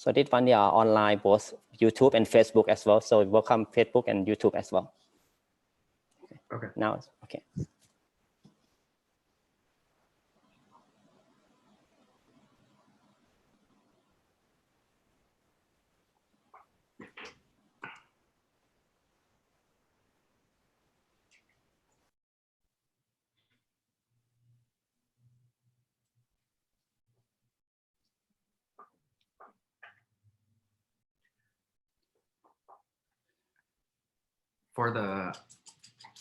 So this one, they are online, both YouTube and Facebook as well. So welcome Facebook and YouTube as well. Okay. Now, okay. For the,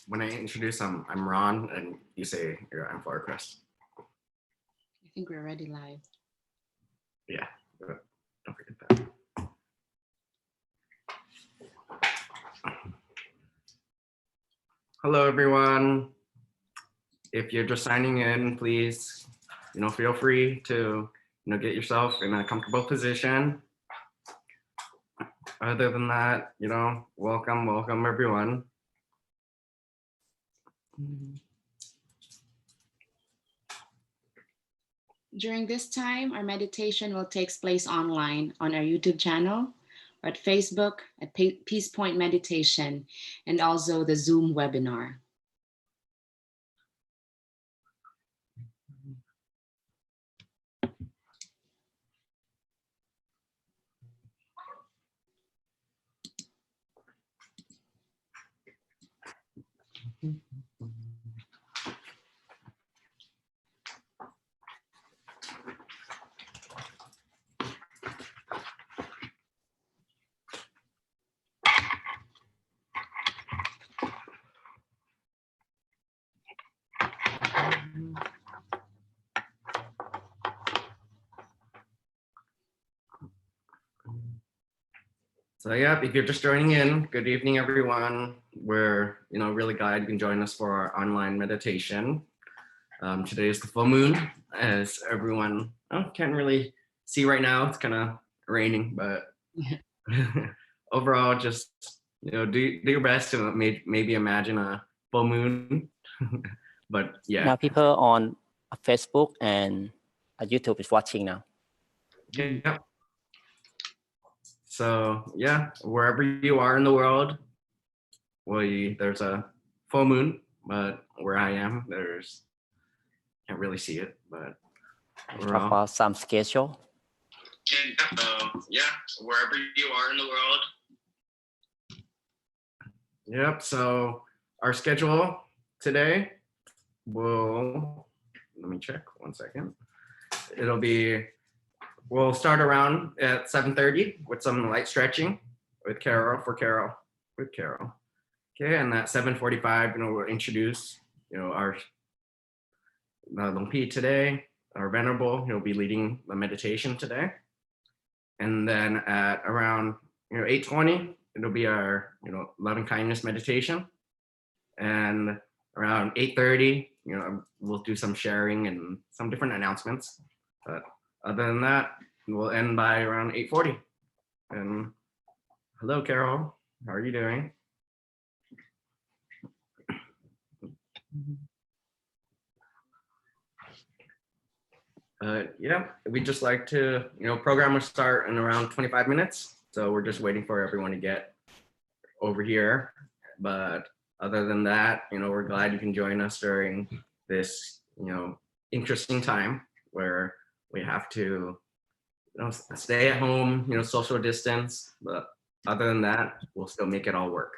when I introduce I'm Ron, and you say I'm Flowercrest. I think we're already live. Yeah, don't forget that. Hello, everyone. If you're just signing in, please, feel free to, get yourself in a comfortable position. Other than that, welcome everyone. During this time, our meditation will take place online on our YouTube channel, or at Facebook at Peace Point Meditation, and also the Zoom webinar. So yeah, if you're just joining in, good evening, everyone. We're really glad you can join us for our online meditation. Today is the full moon, as everyone can't really see right now. It's kind of raining, but overall, just do your best to maybe imagine a full moon. But yeah. Now people on Facebook and YouTube is watching now. Yeah. So yeah, wherever you are in the world, there's a full moon, but where I am, can't really see it, but Talk about some schedule. Yeah, wherever you are in the world. Yep, so our schedule today let me check 1 second. We'll start around at 7:30 with some light stretching with Carol. Okay, and at 7:45, we'll introduce, our Long P today, our Venerable. He'll be leading the meditation today. And then at around 8:20, it'll be our loving kindness meditation. And around 8:30, we'll do some sharing and some different announcements. But other than that, we'll end by around 8:40. And hello, Carol. How are you doing? Yeah, we'd just like to, program will start in around 25 minutes. So we're just waiting for everyone to get over here. But other than that, we're glad you can join us during this, interesting time where we have to, stay at home, social distance. But other than that, we'll still make it all work.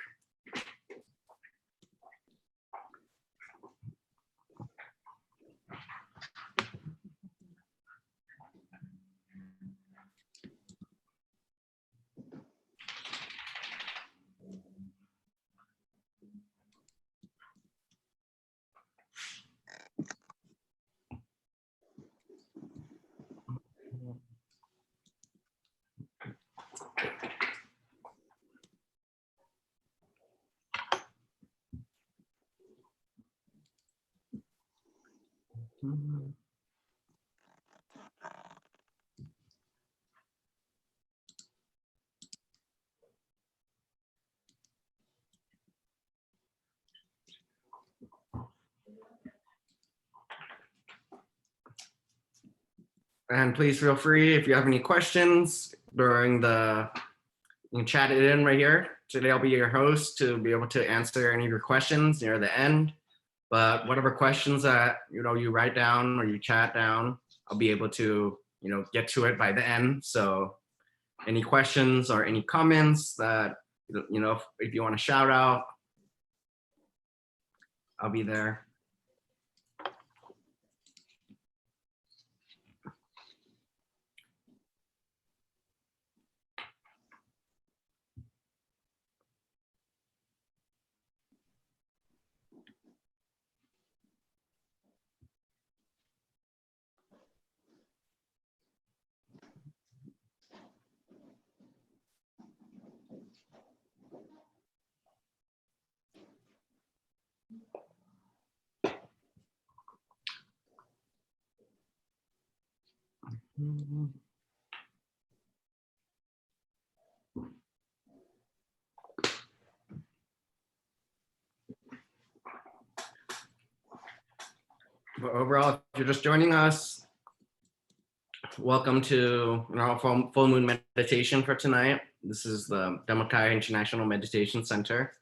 And please feel free, if you have any questions, during you can chat it in right here. Today I'll be your host to be able to answer any of your questions near the end. But whatever questions that you write down or you chat down, I'll be able to get to it by the end. So any questions or any comments that if you want to shout out, I'll be there. But overall, if you're just joining us, welcome to our full moon meditation for tonight. This is the Dhammakai International Meditation Center.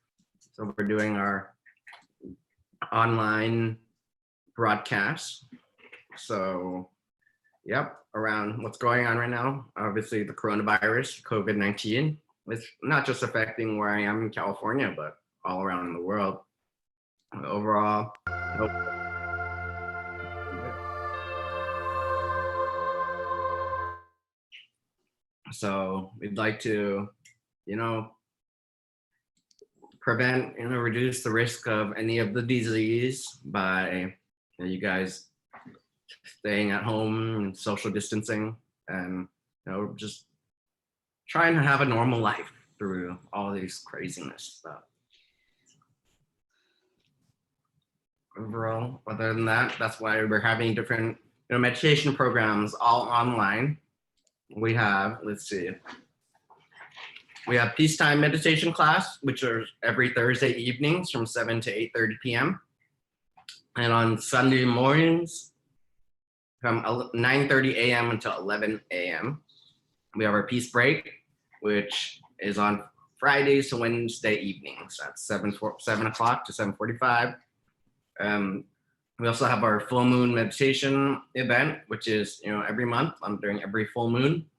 So we're doing our online broadcast. So, yep, around what's going on right now. Obviously, the coronavirus, COVID-19, it's not just affecting where I am in California, but all around the world. Overall, I hope so we'd like to, prevent, reduce the risk of any of the disease by you guys staying at home and social distancing and, just trying to have a normal life through all these craziness stuff. Overall, other than that, that's why we're having different meditation programs all online. We have, let's see, we have peacetime meditation class, which are every Thursday evenings from 7 to 8:30 p.m. And on Sunday mornings from 9:30 a.m. until 11 a.m. We have our peace break, which is on Fridays to Wednesday evenings at 7 o'clock to 7:45. We also have our full moon meditation event, which is every month. I'm doing every full moon.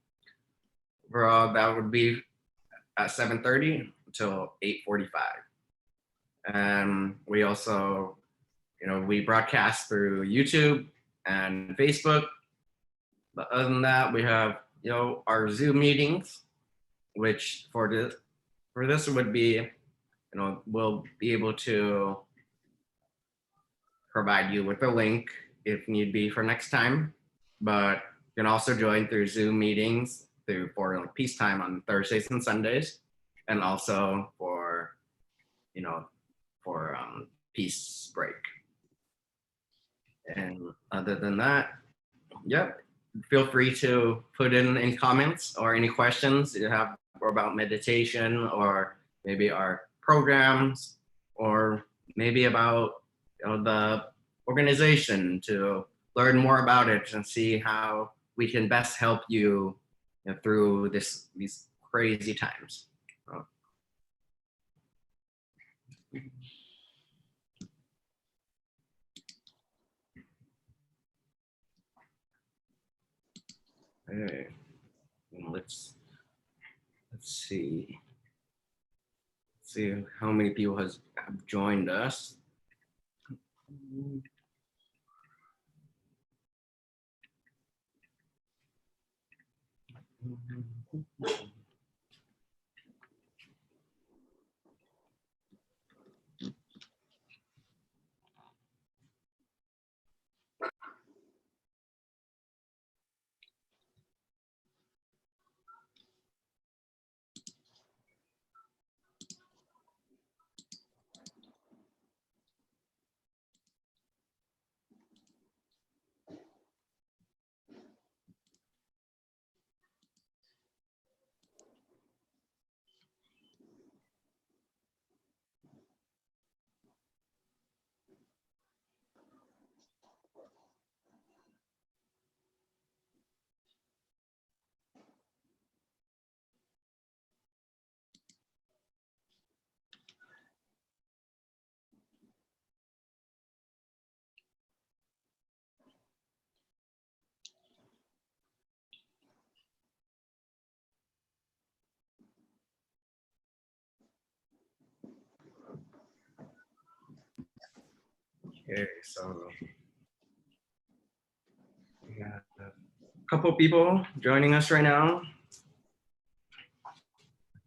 That would be at 7:30 until 8:45. And we also, we broadcast through YouTube and Facebook. But other than that, we have our Zoom meetings, which for this would be, we'll be able to provide you with a link if need be for next time. But you can also join through Zoom meetings for like peacetime on Thursdays and Sundays, and also for peace break. And other than that, yep, feel free to put in any comments or any questions you have about meditation, or maybe our programs, or maybe about the organization, to learn more about it and see how we can best help you, through these crazy times. Okay, let's see. Let's see how many people have joined us. Okay, so we got a couple people joining us right now.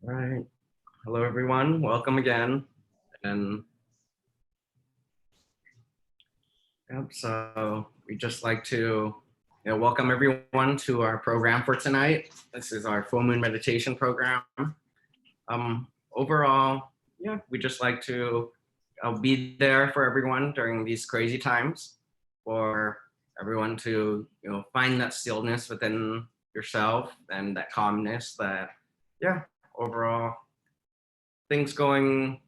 All right. Hello, everyone. Welcome again. And yep, so we just like to welcome everyone to our program for tonight. This is our full moon meditation program. Overall, yeah, we just like to be there for everyone during these crazy times, for everyone to find that stillness within yourself and that calmness. That yeah, overall things going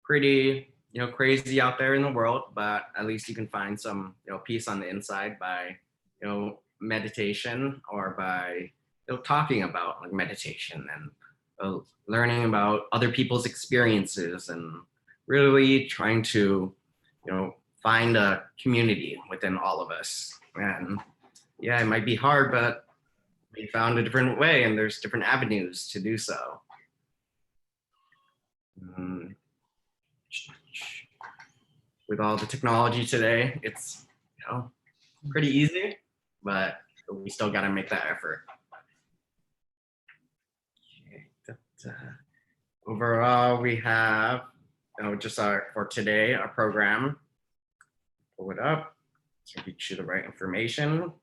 pretty crazy out there in the world, but at least you can find some peace on the inside by meditation, or by talking about like meditation, and learning about other people's experiences, and really trying to find a community within all of us. And yeah, it might be hard, but we found a different way, and there's different avenues to do so. With all the technology today, it's pretty easy, but we still got to make that effort. Okay. Overall, we have just for today our program. Pull it up so we get you the right information.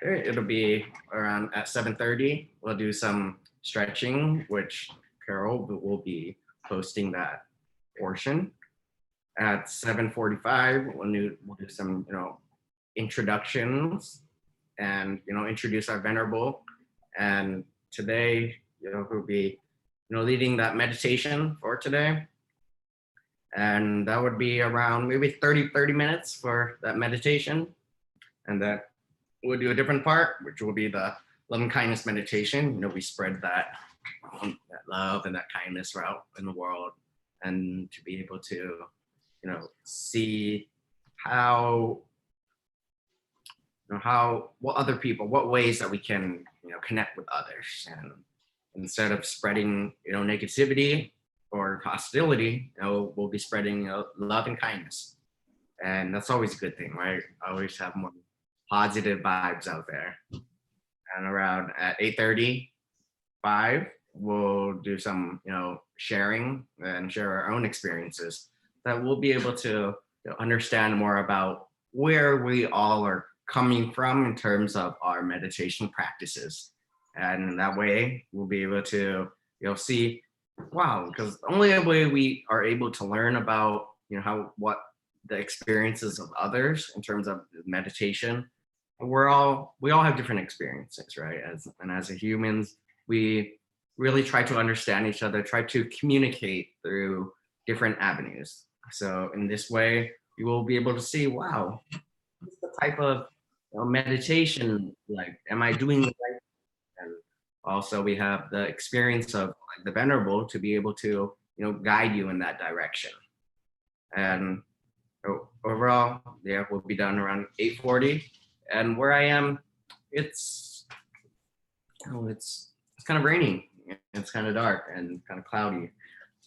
Okay, it'll be around at 7:30. We'll do some stretching, which Carol will be posting that portion. At 7:45, we'll do some introductions, and introduce our venerable. And today who'll be leading that meditation for today. And that would be around maybe 30 minutes for that meditation. And that we'll do a different part, which will be the love and kindness meditation. We spread that love and that kindness throughout in the world, and to be able to see what ways that we can connect with others, and instead of spreading negativity or hostility, we'll be spreading love and kindness. And that's always a good thing, right? Always have more positive vibes out there. And around at 8:35, we'll do some sharing, and share our own experiences, that we'll be able to understand more about where we all are coming from in terms of our meditation practices. And in that way, we'll be able to see, wow, because the only way we are able to learn about what the experiences of others in terms of meditation, we all have different experiences, right? As humans, we really try to understand each other, try to communicate through different avenues. So in this way, you will be able to see, wow, what's the type of meditation, like, am I doing the right? And also we have the experience of the venerable to be able to guide you in that direction. And overall, yeah, we'll be done around 8:40. And where I am, it's kind of raining. It's kind of dark and kind of cloudy.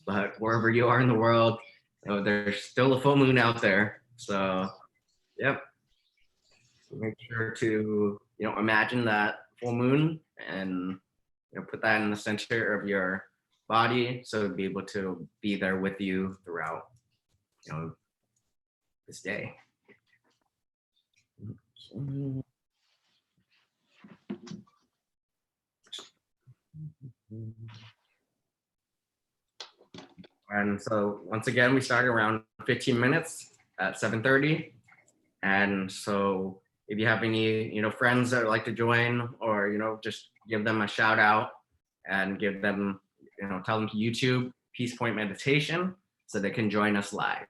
But wherever you are in the world, there's still a full moon out there. So, yep. Make sure to imagine that full moon, and put that in the center of your body, so to be able to be there with you throughout this day. And so once again, we start around 15 minutes at 7:30. And so if you have any friends that would like to join, or just give them a shout out, and give them tell them to YouTube Peace Point Meditation, so they can join us live.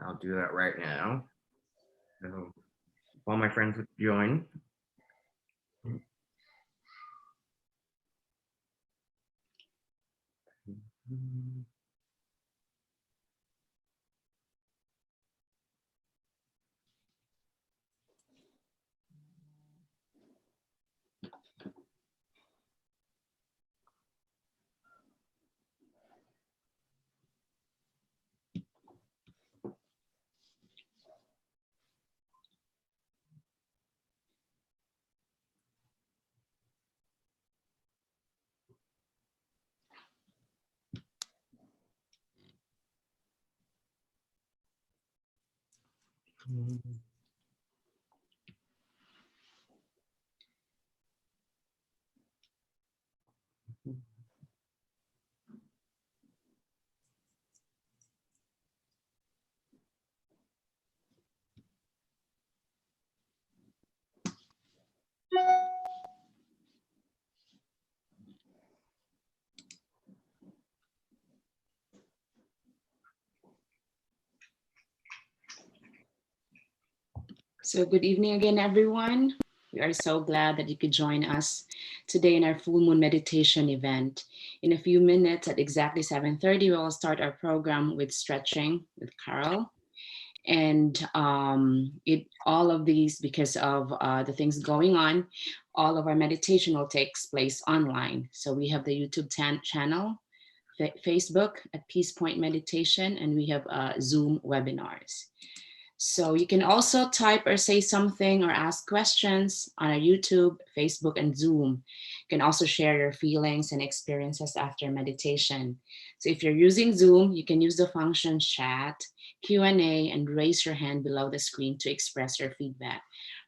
I'll do that right now. So all my friends would join. So good evening again, everyone. We are so glad that you could join us today in our full moon meditation event. In a few minutes at exactly 7:30, we will start our program with stretching with Carol. And all of these, because of the things going on, all of our meditation will take place online. So we have the YouTube channel, Facebook at Peace Point Meditation, and we have Zoom webinars. So you can also type or say something or ask questions on our YouTube, Facebook, and Zoom. You can also share your feelings and experiences after meditation. So if you're using Zoom, you can use the function chat, Q&A, and raise your hand below the screen to express your feedback.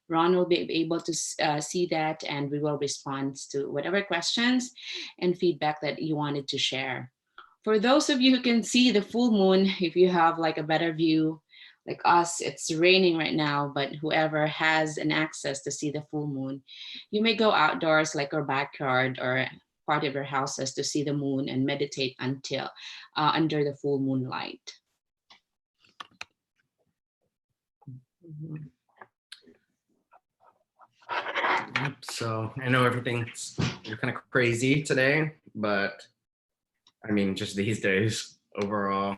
Ron will be able to see that, and we will respond to whatever questions and feedback that you wanted to share. For those of you who can see the full moon, if you have like a better view, like us, it's raining right now, but whoever has an access to see the full moon, you may go outdoors like our backyard or part of your houses to see the moon and meditate until under the full moonlight. Yep, so I know everything's kind of crazy today, but I mean, just these days overall,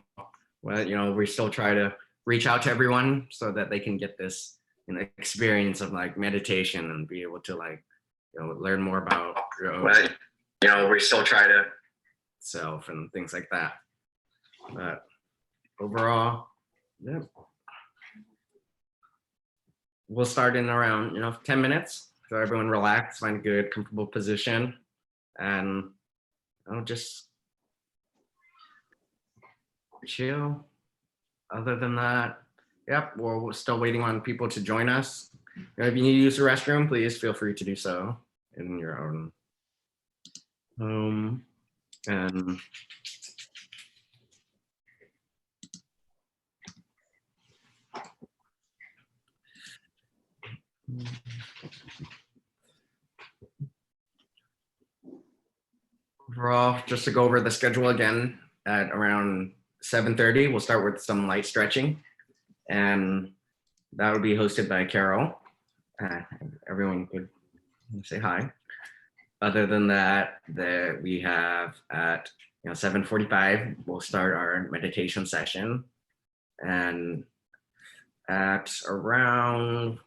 well, we still try to reach out to everyone so that they can get this experience of like meditation and be able to like learn more about we still try to self and things like that. But overall, yeah, we'll start in around 10 minutes. So everyone relax, find a good comfortable position, and just chill. Other than that, yep, we're still waiting on people to join us. If you need to use the restroom, please feel free to do so in your own home. And overall, just to go over the schedule again, at around 7:30, we'll start with some light stretching, and that will be hosted by Carol. Everyone could say hi. Other than that, we have at 7:45, we'll start our meditation session, and at around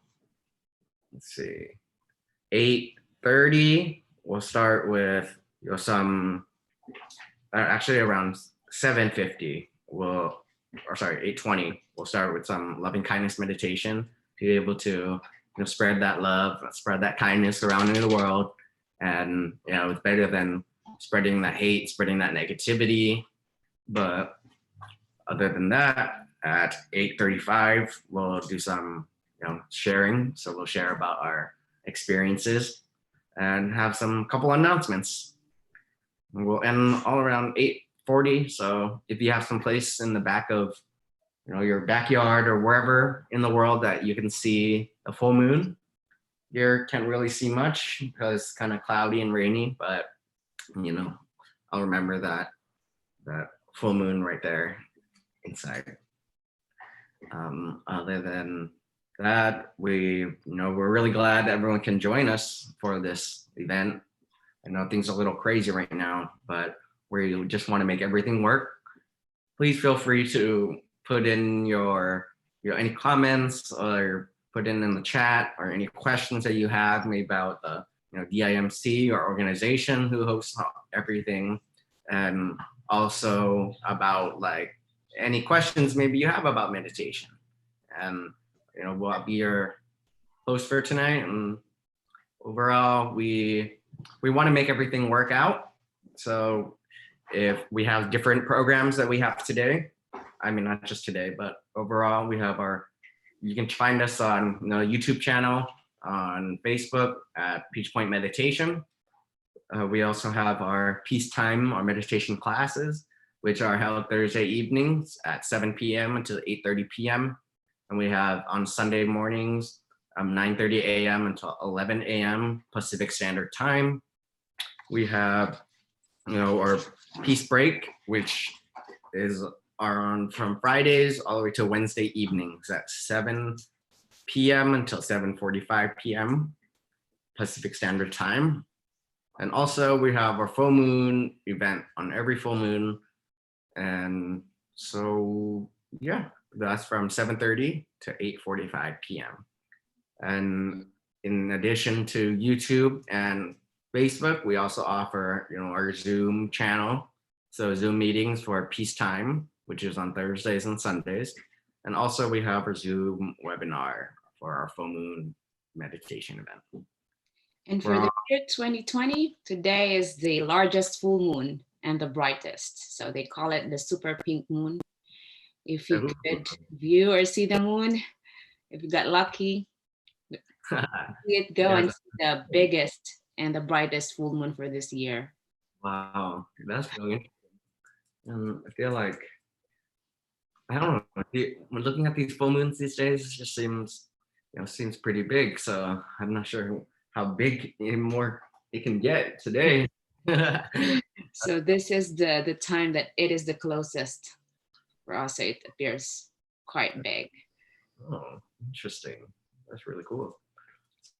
8:30, we'll start with actually around 7:50, 8:20, we'll start with some loving kindness meditation to be able to spread that love, spread that kindness around in the world. And it's better than spreading that hate, spreading that negativity. But other than that, at 8:35, we'll do some sharing. So we'll share about our experiences and have some couple announcements. And we'll end all around 8:40. So if you have some place in the back of your backyard or wherever in the world that you can see a full moon, here can't really see much because it's kind of cloudy and rainy, but I'll remember that full moon right there inside. Other than that, we're really glad that everyone can join us for this event. I know things are a little crazy right now, but we just want to make everything work. Please feel free to put in your any comments or put in the chat or any questions that you have maybe about the DIMC or organization who hosts everything, and also about like any questions maybe you have about meditation. And we'll be your host for tonight. And overall, we want to make everything work out. So if we have different programs that we have today, I mean, not just today, but overall we have our you can find us on YouTube channel, on Facebook at Peach Point Meditation. We also have our peacetime, our meditation classes, which are held Thursday evenings at 7 p.m. until 8:30 p.m. And we have on Sunday mornings, 9:30 a.m. until 11 a.m. Pacific Standard Time. We have, our peace break, which are on from Fridays all the way to Wednesday evenings at 7 p.m. until 7:45 p.m. Pacific Standard Time. And also we have our full moon event on every full moon. And so, yeah, that's from 7:30 to 8:45 p.m. And in addition to YouTube and Facebook, we also offer, our Zoom channel. So Zoom meetings for peacetime, which is on Thursdays and Sundays. And also we have our Zoom webinar for our full moon meditation event. And for the year 2020, today is the largest full moon and the brightest. So they call it the super pink moon. If you could view or see the moon, if you got lucky, see it go and see the biggest and the brightest full moon for this year. Wow, that's really interesting. And I feel like, I don't know, when looking at these full moons these days, it just seems pretty big. So I'm not sure how big more it can get today. So this is the time that it is the closest for us. So it appears quite big. Oh, interesting. That's really cool.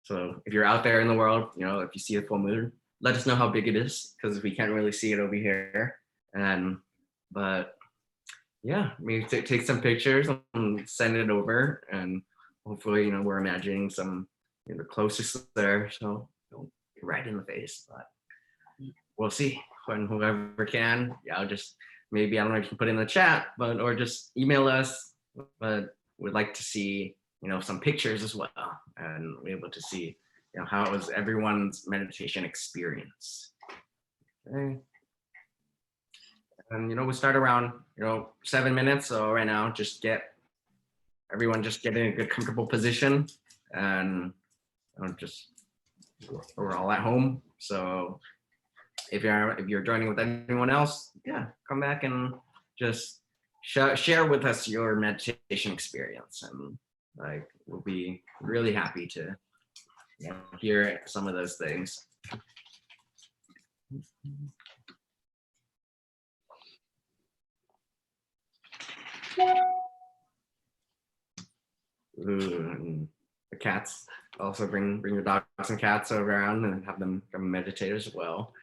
So if you're out there in the world, if you see a full moon, let us know how big it is, because we can't really see it over here. But yeah, maybe take some pictures and send it over, and hopefully, we're imagining some the closest there, so don't get right in the face. But we'll see when whoever can. Yeah, I don't know if you can put it in the chat, or just email us. But we'd like to see some pictures as well, and be able to see how it was everyone's meditation experience. Okay. And we start around 7 minutes. So right now, everyone get in a good comfortable position, and we're all at home. So if you're joining with anyone else, yeah, come back and just share with us your meditation experience, and we'll be really happy to hear some of those things. Ooh, and the cats, also bring your dogs and cats around and have them meditate as well.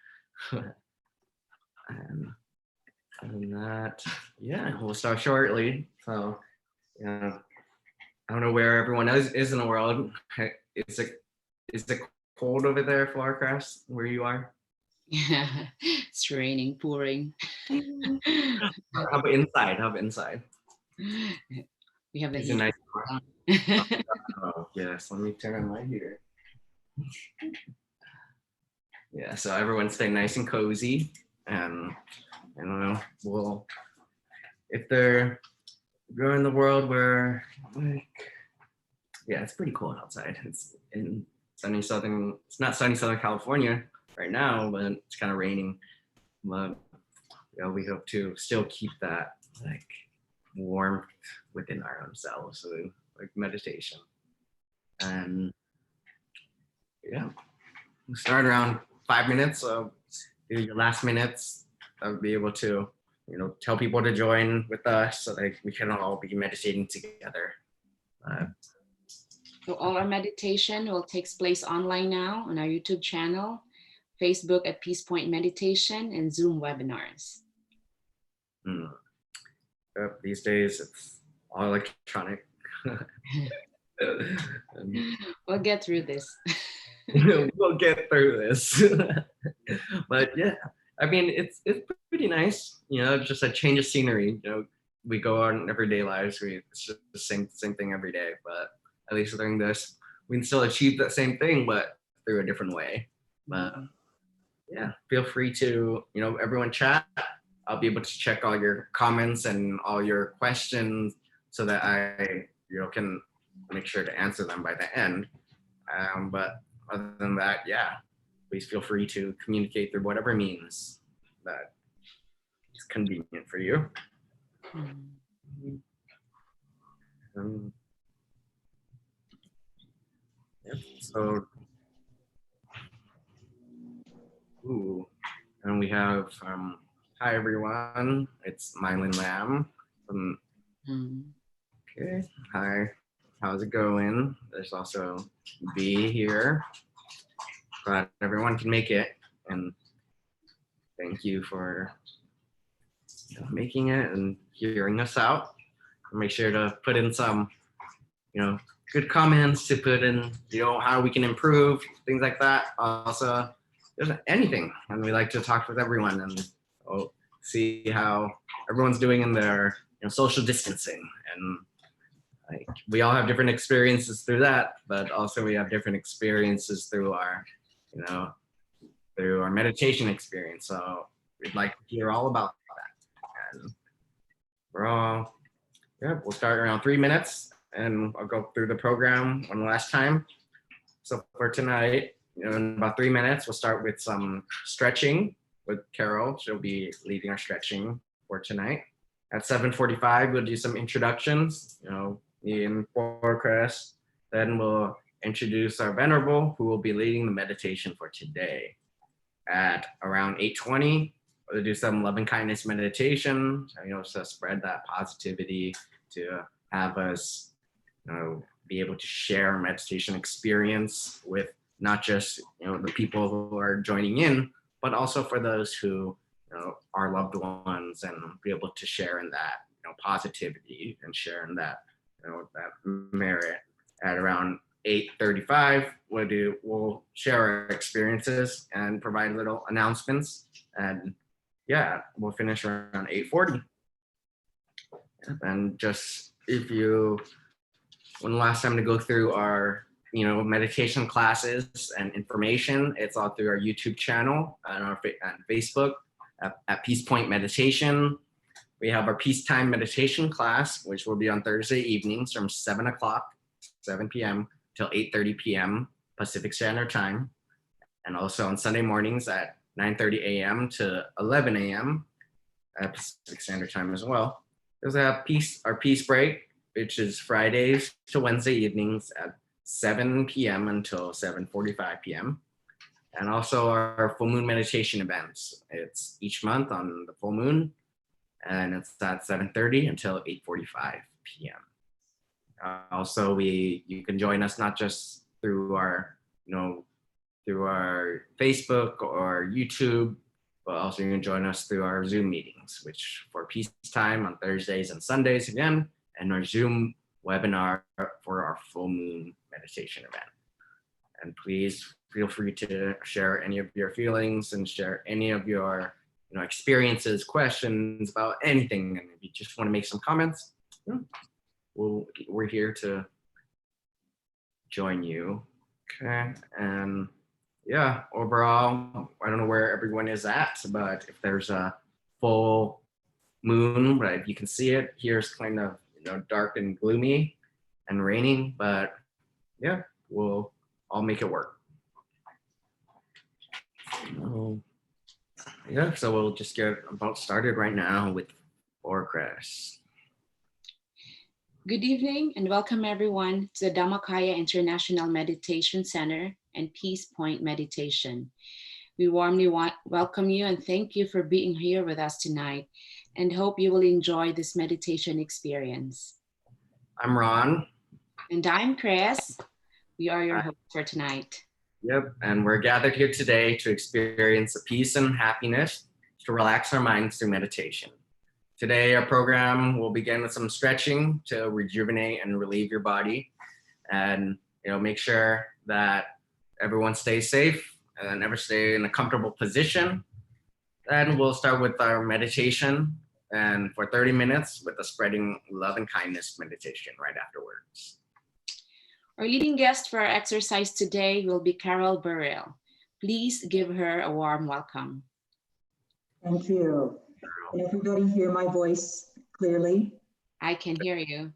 And other than that, yeah, we'll start shortly. So I don't know where everyone is in the world. Is it cold over there, Flowercrest, where you are? Yeah, it's raining, pouring. How about inside? We have the Is heat it nice? on. Oh, yes, let me turn on my heater. Yeah, so everyone stay nice and cozy, and I don't know, if you're in the world where it's pretty cold outside. It's in it's not sunny Southern California right now, but it's kind of raining. But we hope to still keep that warmth within our own selves, so meditation. And yeah, we'll start around 5 minutes. So your last minutes, I'll be able to tell people to join with us, so that we can all be meditating together. So all our meditation will take place online now on our YouTube channel, Facebook at Peace Point Meditation, and Zoom webinars. These days, it's all electronic. We'll get through this. We'll get through this. But yeah, I mean, it's pretty nice. Just a change of scenery. We go on everyday lives. It's just the same thing every day. But at least during this, we can still achieve that same thing, but through a different way. But yeah, feel free to everyone chat. I'll be able to check all your comments and all your questions, so that I can make sure to answer them by the end. But other than that, yeah, please feel free to communicate through whatever means that is convenient for you. Yep, so, and we have, hi everyone, it's Mylin Lam from, okay, hi, how's it going? There's also B here. Glad everyone can make it, and thank you for making it and hearing us out. Make sure to put in some, good comments to put in, how we can improve, things like that. Also, there's anything, and we like to talk with everyone and see how everyone's doing in their social distancing. And like, we all have different experiences through that, but also we have different experiences through our, through our meditation experience. So we'd like to hear all about that. And we'll start around 3 minutes, and I'll go through the program one last time. So for tonight, in about 3 minutes, we'll start with some stretching with Carol. She'll be leading our stretching for tonight. At 7:45, we'll do some introductions, me and Chris. Then we'll introduce our Venerable, who will be leading the meditation for today. At around 8:20, we'll do some love and kindness meditation, to spread that positivity, to have us be able to share meditation experience with not just the people who are joining in, but also for those who are loved ones, and be able to share in that positivity and share in that that merit. At around 8:35, we'll share our experiences and provide little announcements, and we'll finish around 8:40. And just one last time to go through our meditation classes and information, it's all through our YouTube channel and our Facebook at Peace Point Meditation. We have our Peacetime Meditation class, which will be on Thursday evenings from 7 p.m. till 8:30 p.m. Pacific Standard Time, and also on Sunday mornings at 9:30 a.m. to 11 a.m. at Pacific Standard Time as well. There's our peace break, which is Fridays to Wednesday evenings at 7 p.m. until 7:45 p.m. And also our full moon meditation events. It's each month on the full moon, and it's at 7:30 until 8:45 p.m. Also, you can join us not just through our Facebook or YouTube, but also you can join us through our Zoom meetings, which for Peacetime on Thursdays and Sundays again, and our Zoom webinar for our full moon meditation event. And please feel free to share any of your feelings and share any of your experiences, questions about anything. And if you just want to make some comments, we're here to join you. Okay. And overall, I don't know where everyone is at, but if there's a full moon, right, you can see it. Here's kind of dark and gloomy and raining, but we'll all make it work. So we'll just get about started right now with Chris. Good evening and welcome everyone to the Dhammakaya International Meditation Center and Peace Point Meditation. We warmly welcome you and thank you for being here with us tonight, and hope you will enjoy this meditation experience. I'm Ron. And I'm Chris. We are your hosts for tonight. Yep, and we're gathered here today to experience the peace and happiness, to relax our minds through meditation. Today, our program will begin with some stretching to rejuvenate and relieve your body, and make sure that everyone stays safe and never stay in a comfortable position. Then we'll start with our meditation, and for 30 minutes with a spreading love and kindness meditation right afterwards. Our leading guest for our exercise today will be Carol Burrell. Please give her a warm welcome. Thank you. Can everybody hear my voice clearly? I can hear you.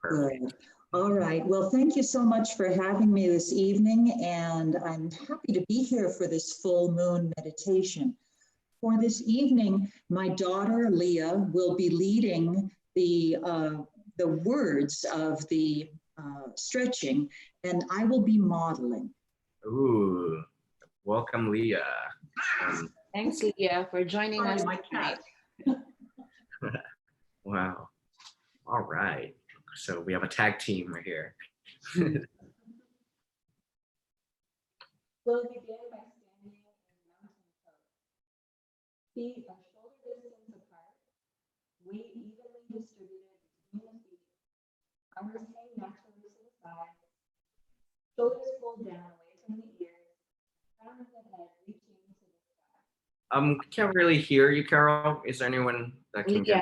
Good. All right. Well, thank you so much for having me this evening, and I'm happy to be here for this full moon meditation. For this evening, my daughter Leah will be leading the words of the stretching, and I will be modeling. Ooh, welcome, Leah. Thanks, Leah, for joining Sorry, us my tonight. Wow. All right. So we have a tag team right here. We'll begin by standing in mountain pose. Feet are shoulder distance apart, weight evenly distributed between the feet. Arms hang naturally to the sides. Shoulders pulled down away from the ears. Crown of the head reaching to the sky. Can't really hear you, Carol. Is there anyone that can Yeah.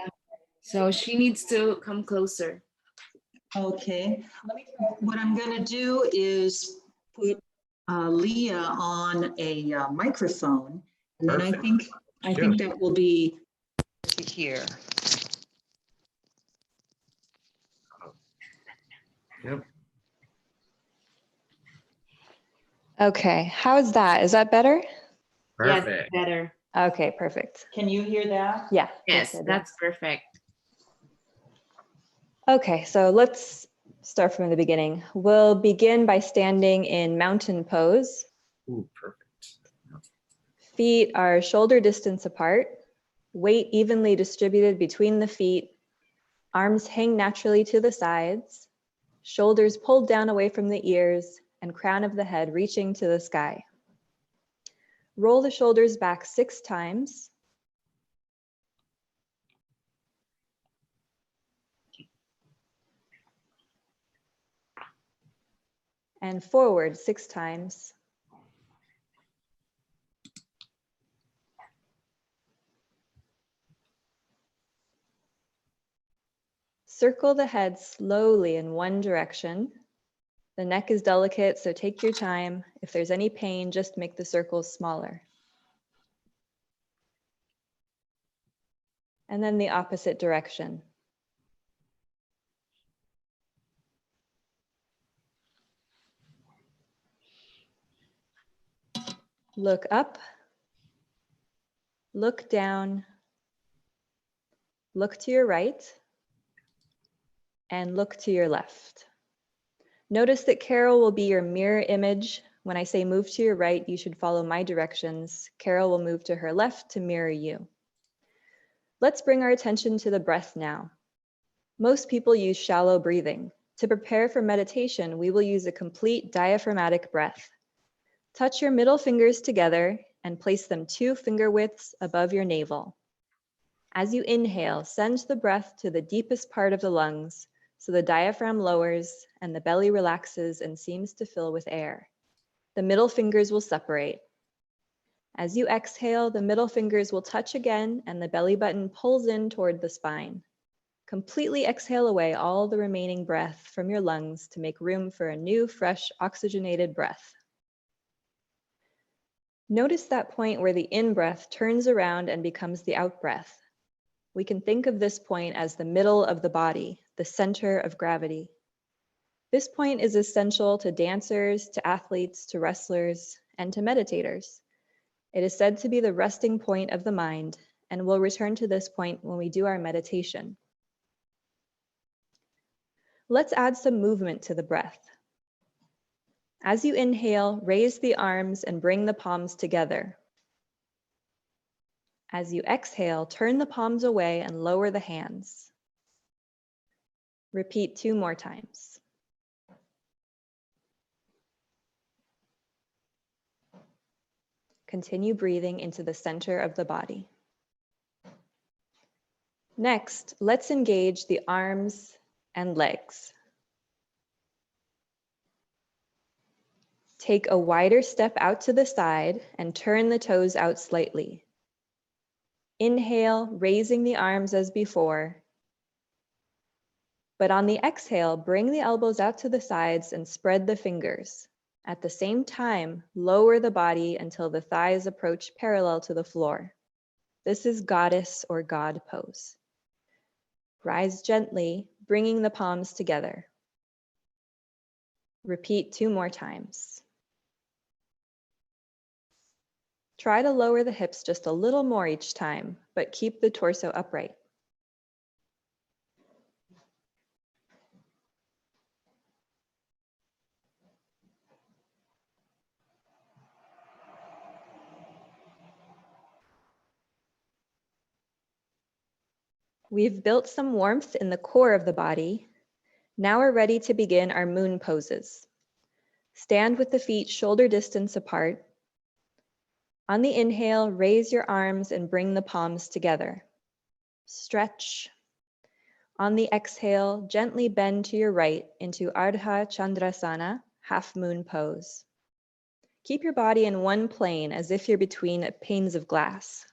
So she needs to come closer. Okay. What I'm going to do is put Leah on a microphone, and then Perfect. I think that will be to hear. Yep. Okay, how is that? Is that better? Perfect. Yes, better. Okay, perfect. Can you hear that? Yeah. Yes, good, that's perfect. Okay, so let's start from the beginning. We'll begin by standing in mountain pose. Ooh, perfect. Feet are shoulder distance apart, weight evenly distributed between the feet, arms hang naturally to the sides, shoulders pulled down away from the ears, and crown of the head reaching to the sky. Roll the shoulders back 6 times. And forward 6 times. Circle the head slowly in one direction. The neck is delicate, so take your time. If there's any pain, just make the circles smaller. And then the opposite direction. Look up, look down, look to your right, and look to your left. Notice that Carol will be your mirror image. When I say move to your right, you should follow my directions. Carol will move to her left to mirror you. Let's bring our attention to the breath now. Most people use shallow breathing. To prepare for meditation, we will use a complete diaphragmatic breath. Touch your middle fingers together and place them 2 finger widths above your navel. As you inhale, send the breath to the deepest part of the lungs, so the diaphragm lowers and the belly relaxes and seems to fill with air. The middle fingers will separate. As you exhale, the middle fingers will touch again and the belly button pulls in toward the spine. Completely exhale away all the remaining breath from your lungs to make room for a new, fresh, oxygenated breath. Notice that point where the in-breath turns around and becomes the out-breath. We can think of this point as the middle of the body, the center of gravity. This point is essential to dancers, to athletes, to wrestlers, and to meditators. It is said to be the resting point of the mind, and we'll return to this point when we do our meditation. Let's add some movement to the breath. As you inhale, raise the arms and bring the palms together. As you exhale, turn the palms away and lower the hands. Repeat 2 more times. Continue breathing into the center of the body. Next, let's engage the arms and legs. Take a wider step out to the side and turn the toes out slightly. Inhale, raising the arms as before. But on the exhale, bring the elbows out to the sides and spread the fingers. At the same time, lower the body until the thighs approach parallel to the floor. This is goddess or god pose. Rise gently, bringing the palms together. Repeat 2 more times. Try to lower the hips just a little more each time, but keep the torso upright. We've built some warmth in the core of the body. Now we're ready to begin our moon poses. Stand with the feet shoulder distance apart. On the inhale, raise your arms and bring the palms together. Stretch. On the exhale, gently bend to your right into Ardha Chandrasana, half moon pose. Keep your body in one plane as if you're between panes of glass.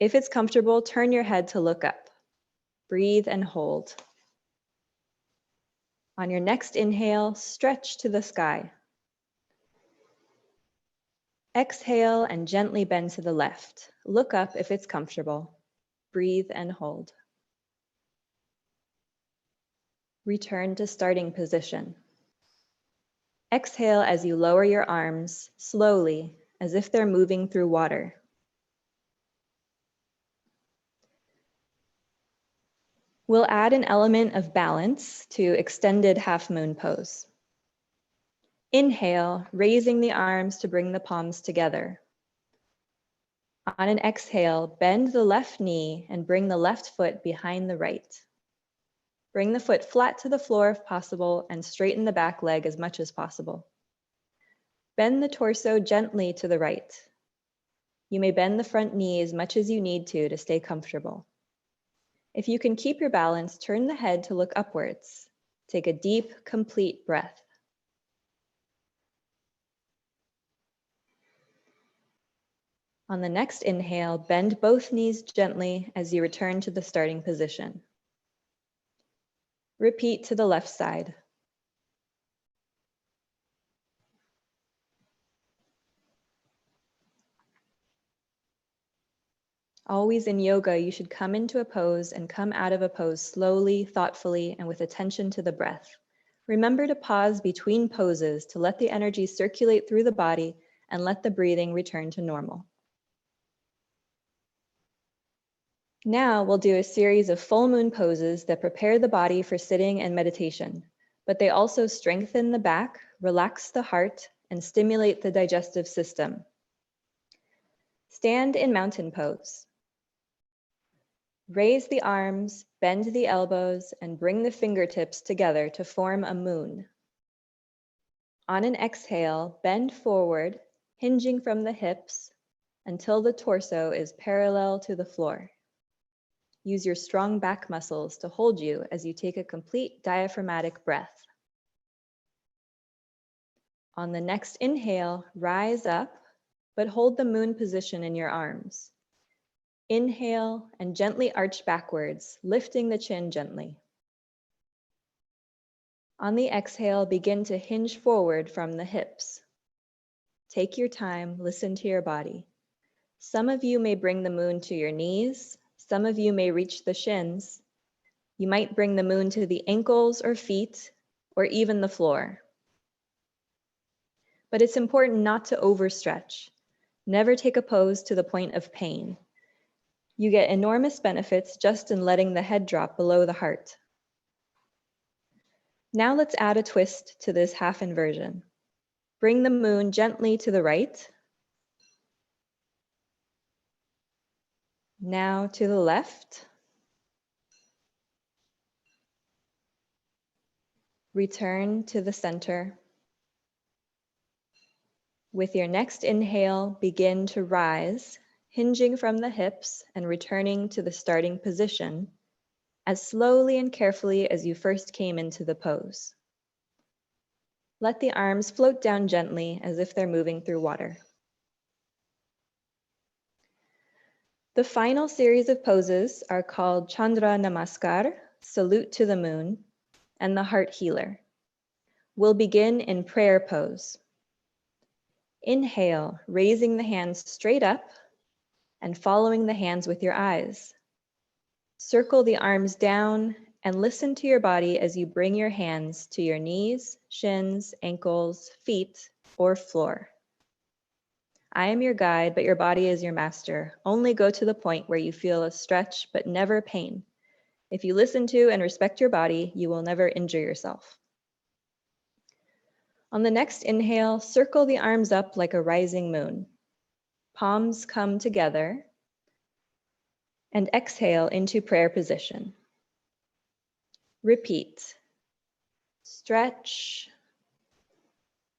If it's comfortable, turn your head to look up. Breathe and hold. On your next inhale, stretch to the sky. Exhale and gently bend to the left. Look up if it's comfortable. Breathe and hold. Return to starting position. Exhale as you lower your arms slowly, as if they're moving through water. We'll add an element of balance to extended half moon pose. Inhale, raising the arms to bring the palms together. On an exhale, bend the left knee and bring the left foot behind the right. Bring the foot flat to the floor if possible and straighten the back leg as much as possible. Bend the torso gently to the right. You may bend the front knee as much as you need to stay comfortable. If you can keep your balance, turn the head to look upwards. Take a deep, complete breath. On the next inhale, bend both knees gently as you return to the starting position. Repeat to the left side. Always in yoga, you should come into a pose and come out of a pose slowly, thoughtfully, and with attention to the breath. Remember to pause between poses to let the energy circulate through the body and let the breathing return to normal. Now we'll do a series of full moon poses that prepare the body for sitting and meditation, but they also strengthen the back, relax the heart, and stimulate the digestive system. Stand in mountain pose. Raise the arms, bend the elbows, and bring the fingertips together to form a moon. On an exhale, bend forward, hinging from the hips until the torso is parallel to the floor. Use your strong back muscles to hold you as you take a complete diaphragmatic breath. On the next inhale, rise up, but hold the moon position in your arms. Inhale and gently arch backwards, lifting the chin gently. On the exhale, begin to hinge forward from the hips. Take your time, listen to your body. Some of you may bring the moon to your knees. Some of you may reach the shins. You might bring the moon to the ankles or feet, or even the floor. But it's important not to overstretch. Never take a pose to the point of pain. You get enormous benefits just in letting the head drop below the heart. Now let's add a twist to this half inversion. Bring the moon gently to the right. Now to the left. Return to the center. With your next inhale, begin to rise, hinging from the hips and returning to the starting position as slowly and carefully as you first came into the pose. Let the arms float down gently as if they're moving through water. The final series of poses are called Chandra Namaskar, Salute to the Moon, and the Heart Healer. We'll begin in prayer pose. Inhale, raising the hands straight up and following the hands with your eyes. Circle the arms down and listen to your body as you bring your hands to your knees, shins, ankles, feet, or floor. I am your guide, but your body is your master. Only go to the point where you feel a stretch, but never pain. If you listen to and respect your body, you will never injure yourself. On the next inhale, circle the arms up like a rising moon. Palms come together, and exhale into prayer position. Repeat. Stretch,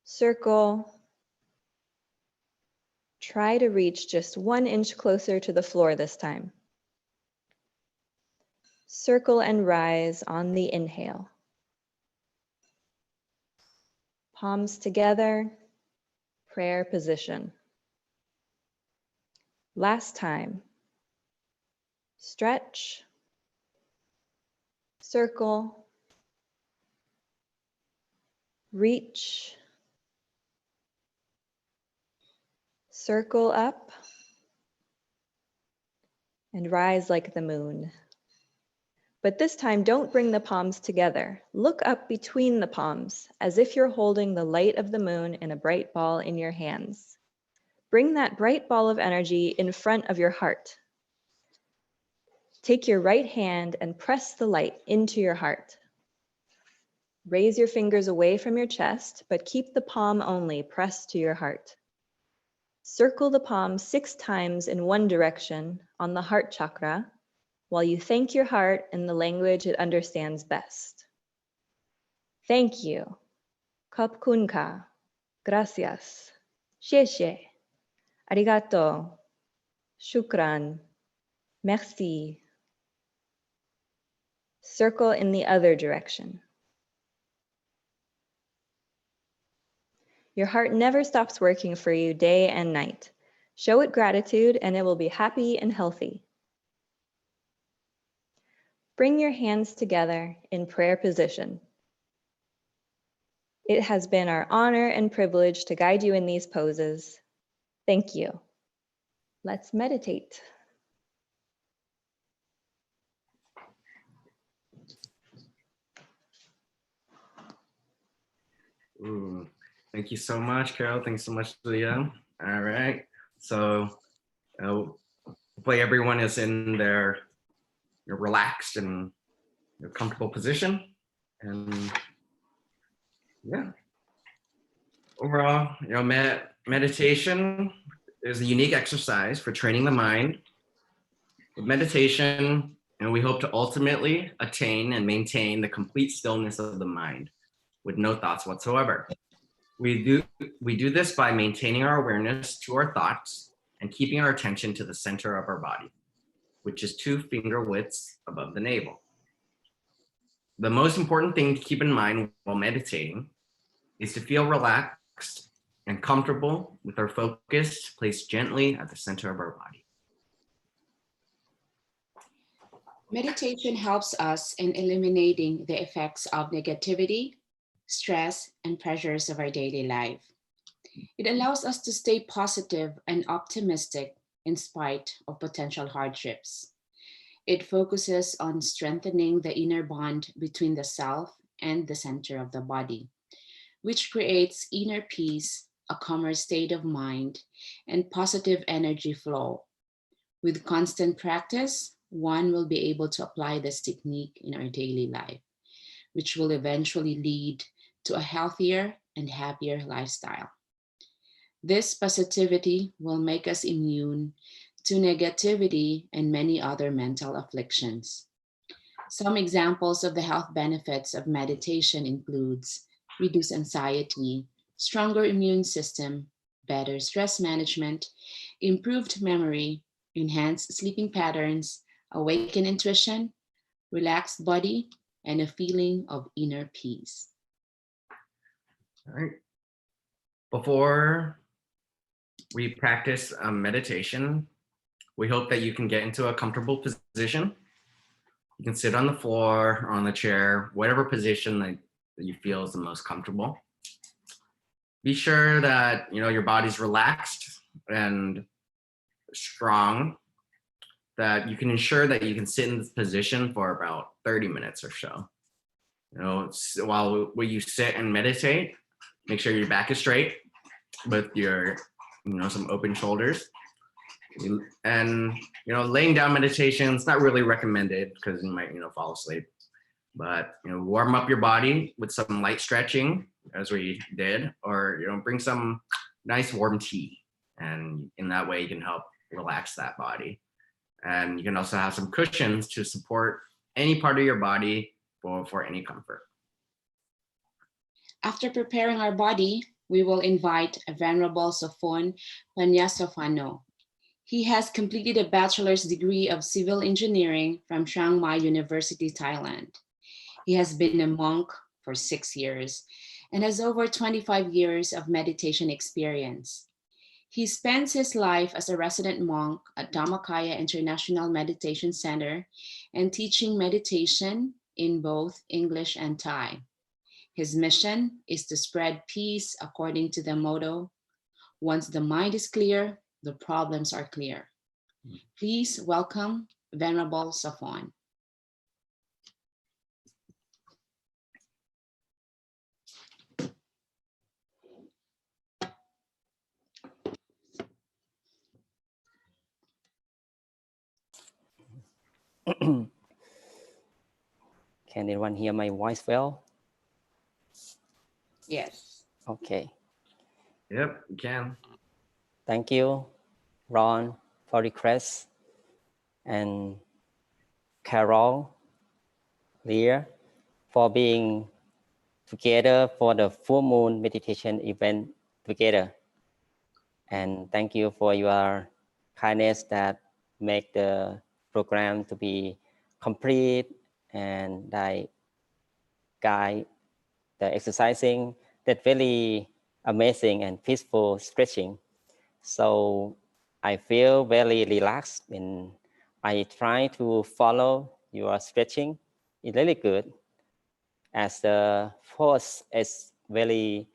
circle. Try to reach just 1 inch closer to the floor this time. Circle and rise on the inhale. Palms together, prayer position. Last time. Stretch, circle, reach, circle up, and rise like the moon. But this time, don't bring the palms together. Look up between the palms as if you're holding the light of the moon in a bright ball in your hands. Bring that bright ball of energy in front of your heart. Take your right hand and press the light into your heart. Raise your fingers away from your chest, but keep the palm only pressed to your heart. Circle the palm 6 times in one direction on the heart chakra, while you thank your heart in the language it understands best. Thank you. Khop ka. Gracias. Xie. Arigato. Shukran. Merci. Circle in the other direction. Your heart never stops working for you day and night. Show it gratitude and it will be happy and healthy. Bring your hands together in prayer position. It has been our honor and privilege to guide you in these poses. Thank you. Let's meditate. Ooh, thank you so much, Carol. Thanks so much, Leah. All right. So hopefully everyone is in their relaxed and comfortable position. And yeah, overall, meditation is a unique exercise for training the mind. With meditation, we hope to ultimately attain and maintain the complete stillness of the mind with no thoughts whatsoever. We do this by maintaining our awareness to our thoughts and keeping our attention to the center of our body, which is 2 finger widths above the navel. The most important thing to keep in mind while meditating is to feel relaxed and comfortable with our focus placed gently at the center of our body. Meditation helps us in eliminating the effects of negativity, stress, and pressures of our daily life. It allows us to stay positive and optimistic in spite of potential hardships. It focuses on strengthening the inner bond between the self and the center of the body, which creates inner peace, a calmer state of mind, and positive energy flow. With constant practice, one will be able to apply this technique in our daily life, which will eventually lead to a healthier and happier lifestyle. This positivity will make us immune to negativity and many other mental afflictions. Some examples of the health benefits of meditation includes reduced anxiety, stronger immune system, better stress management, improved memory, enhanced sleeping patterns, awakened intuition, relaxed body, and a feeling of inner peace. All right. Before we practice meditation, we hope that you can get into a comfortable position. You can sit on the floor or on the chair, whatever position that you feel is the most comfortable. Be sure that your body's relaxed and strong. that you can ensure that you can sit in this position for about 30 minutes or so. You know, while you sit and meditate, make sure your back is straight with your, some open shoulders. And, laying down meditation is not really recommended because you might, fall asleep. But, warm up your body with some light stretching as we did, or, bring some nice warm tea. And in that way, you can help relax that body. And you can also have some cushions to support any part of your body for any comfort. After preparing our body, we will invite Venerable Sophon Panyasofano. He has completed a bachelor's degree of civil engineering from Chiang Mai University, Thailand. He has been a monk for 6 years and has over 25 years of meditation experience. He spends his life as a resident monk at Dhammakaya International Meditation Center and teaching meditation in both English and Thai. His mission is to spread peace according to the motto, once the mind is clear, the problems are clear. Please welcome Venerable Sophon. Can anyone hear my voice well? Yes. Okay. Yep, you can. Thank you, Ron, for request, and Carol, Leah, for being together for the full moon meditation event together. And thank you for your kindness that make the program to be complete and that guide the exercising that very amazing and peaceful stretching. So I feel very relaxed and I try to follow your stretching. It's really good as the force is very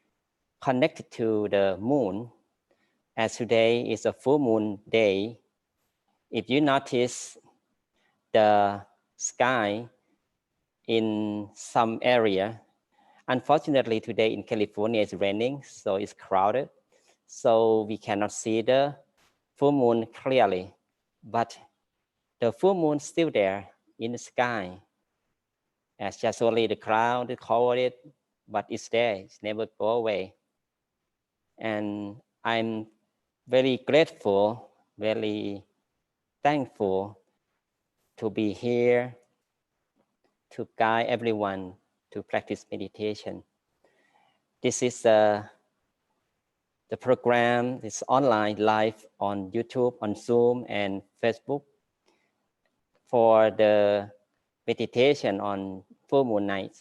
connected to the moon. As today is a full moon day, if you notice the sky in some area, unfortunately today in California it's raining, so it's crowded. So we cannot see the full moon clearly, but the full moon is still there in the sky. As just only the cloud cover it, but it's there, it's never go away. And I'm very grateful, very thankful to be here to guide everyone to practice meditation. This is the program is online live on YouTube, on Zoom and Facebook for the meditation on full moon night.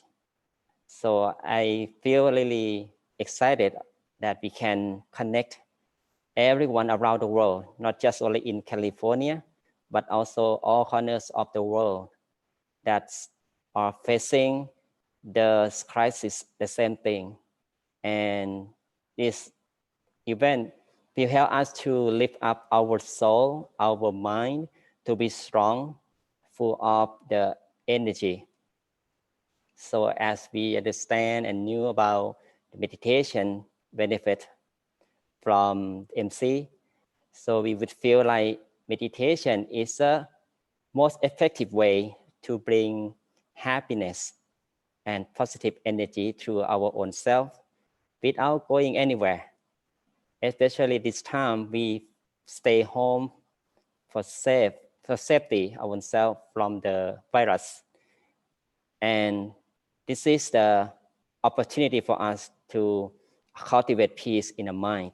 So I feel really excited that we can connect everyone around the world, not just only in California, but also all corners of the world that are facing the crisis, the same thing. And this event will help us to lift up our soul, our mind, to be strong, full of the energy. So as we understand and knew about the meditation benefit from MC, so we would feel like meditation is a most effective way to bring happiness and positive energy to our own self without going anywhere. Especially this time we stay home for safety of ourselves from the virus. And this is the opportunity for us to cultivate peace in the mind.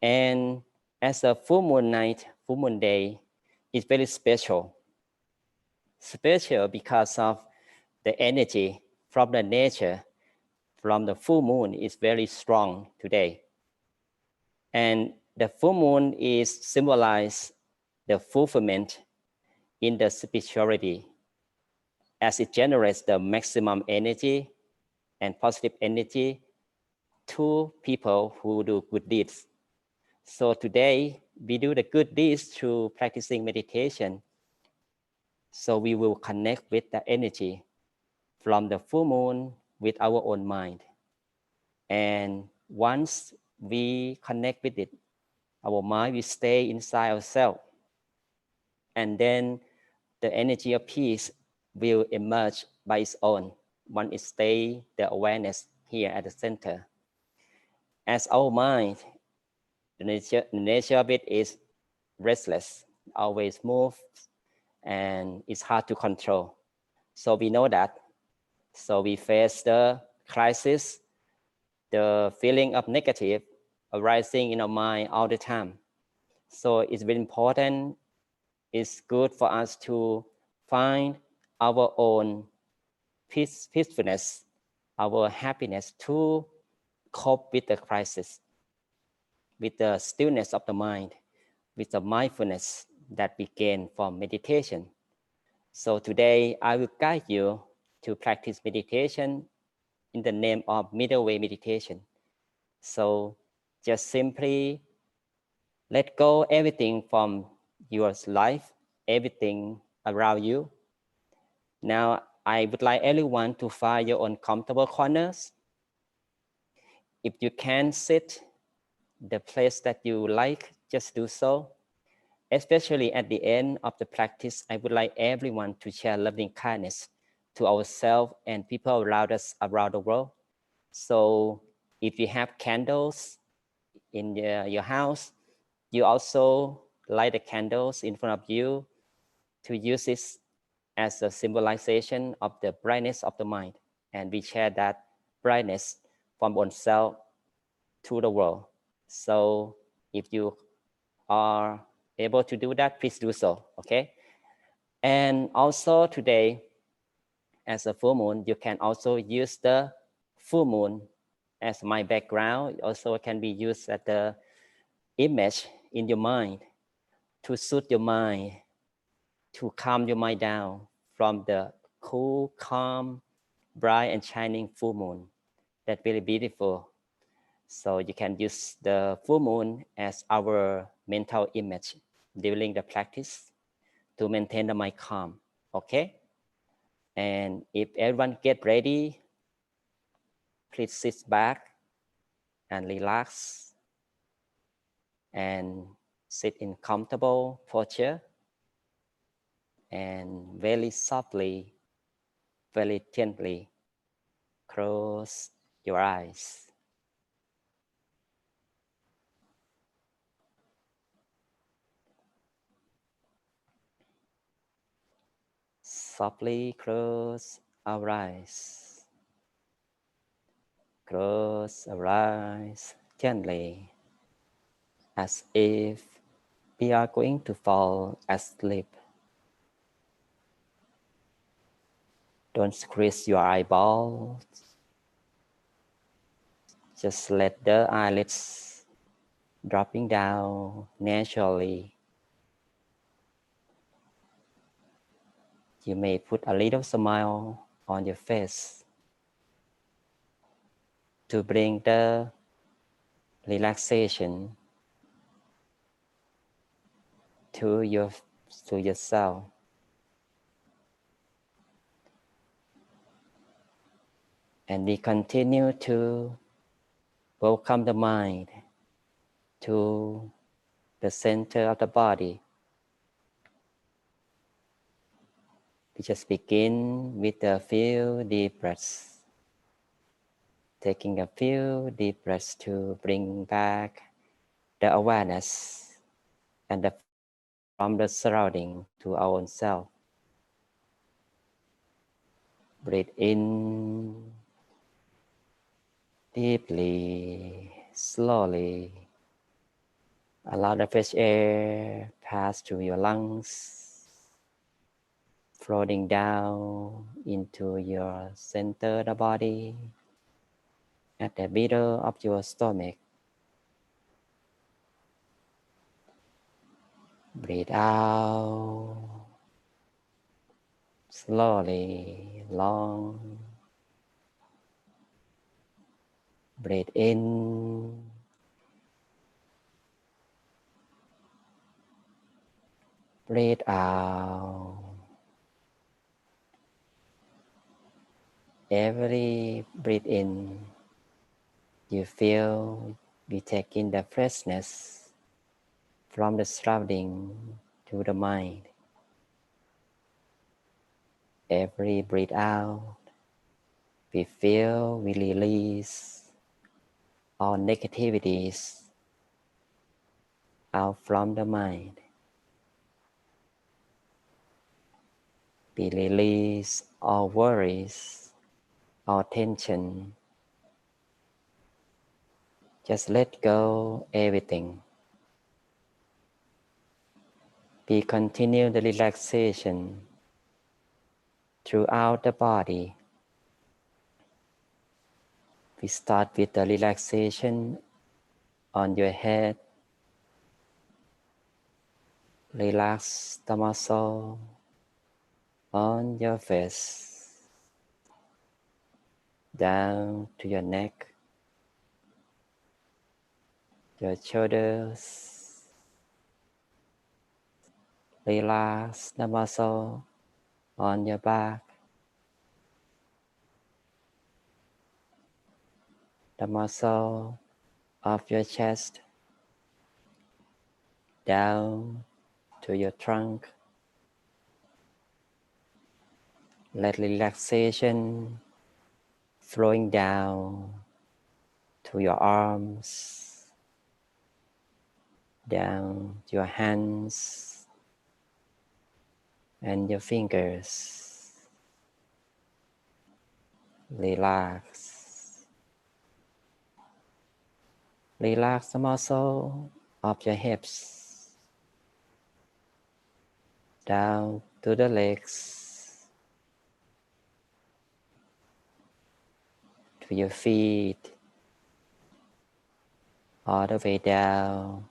And as a full moon night, full moon day is very special. Special because of the energy from the nature, from the full moon is very strong today. And the full moon is symbolized the fulfillment in the spirituality as it generates the maximum energy and positive energy to people who do good deeds. So today, we do the good deeds through practicing meditation, so we will connect with the energy from the full moon with our own mind. And once we connect with it, our mind will stay inside ourselves. And then the energy of peace will emerge by its own once it stays the awareness here at the center. As our mind, the nature of it is restless, always moves, and it's hard to control. So we know that. So we face the crisis, the feeling of negative arising in our mind all the time. So it's very important. It's good for us to find our own peacefulness, our happiness to cope with the crisis, with the stillness of the mind, with the mindfulness that we gain from meditation. So today I will guide you to practice meditation in the name of middle way meditation. So just simply let go everything from your life, everything around you. Now I would like everyone to find your own comfortable corners. If you can sit the place that you like, just do so. Especially at the end of the practice, I would like everyone to share loving kindness to ourselves and people around us around the world. So if you have candles in your house, you also light the candles in front of you to use this as a symbolization of the brightness of the mind. And we share that brightness from oneself to the world. So if you are able to do that, please do so, okay? And also today, as a full moon, you can also use the full moon as my background. It also can be used as the image in your mind to soothe your mind, to calm your mind down from the cool, calm, bright and shining full moon. That's really beautiful. So you can use the full moon as our mental image during the practice to maintain the mind calm, okay? And if everyone get ready, please sit back and relax and sit in comfortable posture and very softly, very gently close your eyes. Softly close our eyes. Close our eyes gently, as if we are going to fall asleep. Don't squeeze your eyeballs. Just let the eyelids dropping down naturally. You may put a little smile on your face to bring the relaxation to yourself. And we continue to welcome the mind to the center of the body. We just begin with a few deep breaths. Taking a few deep breaths to bring back the awareness and from the surrounding to our own self. Breathe in deeply, slowly. Allow the fresh air pass through your lungs, floating down into your center of the body, at the middle of your stomach. Breathe out slowly, long. Breathe in breathe out. Every breath in, you feel we take in the freshness from the surrounding to the mind. Every breath out, we feel we release all negativities out from the mind. We release all worries, all tension. Just let go everything. We continue the relaxation throughout the body. We start with the relaxation on your head. Relax the muscle on your face, down to your neck, your shoulders. Relax the muscle on your back, the muscle of your chest, down to your trunk. Let relaxation flowing down to your arms, down to your hands and your fingers. Relax. Relax the muscle of your hips, down to the legs, to your feet, all the way down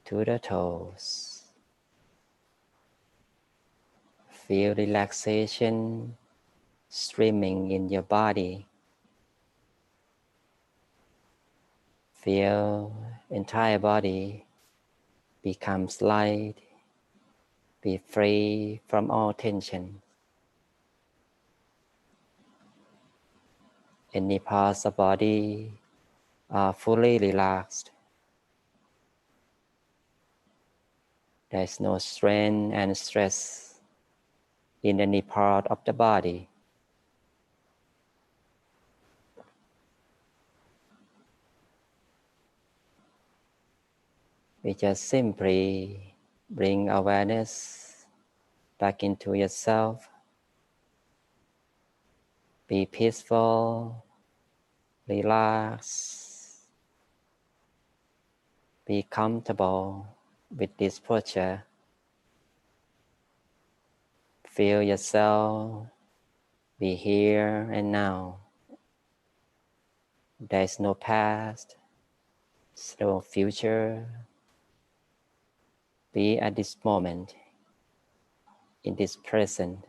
to the toes. Feel relaxation streaming in your body. Feel entire body becomes light, be free from all tension. Any parts of body are fully relaxed. There is no strain and stress in any part of the body. We just simply bring awareness back into yourself. Be peaceful, relax, be comfortable with this posture. Feel yourself be here and now. There is no past, no future. Be at this moment, in this present.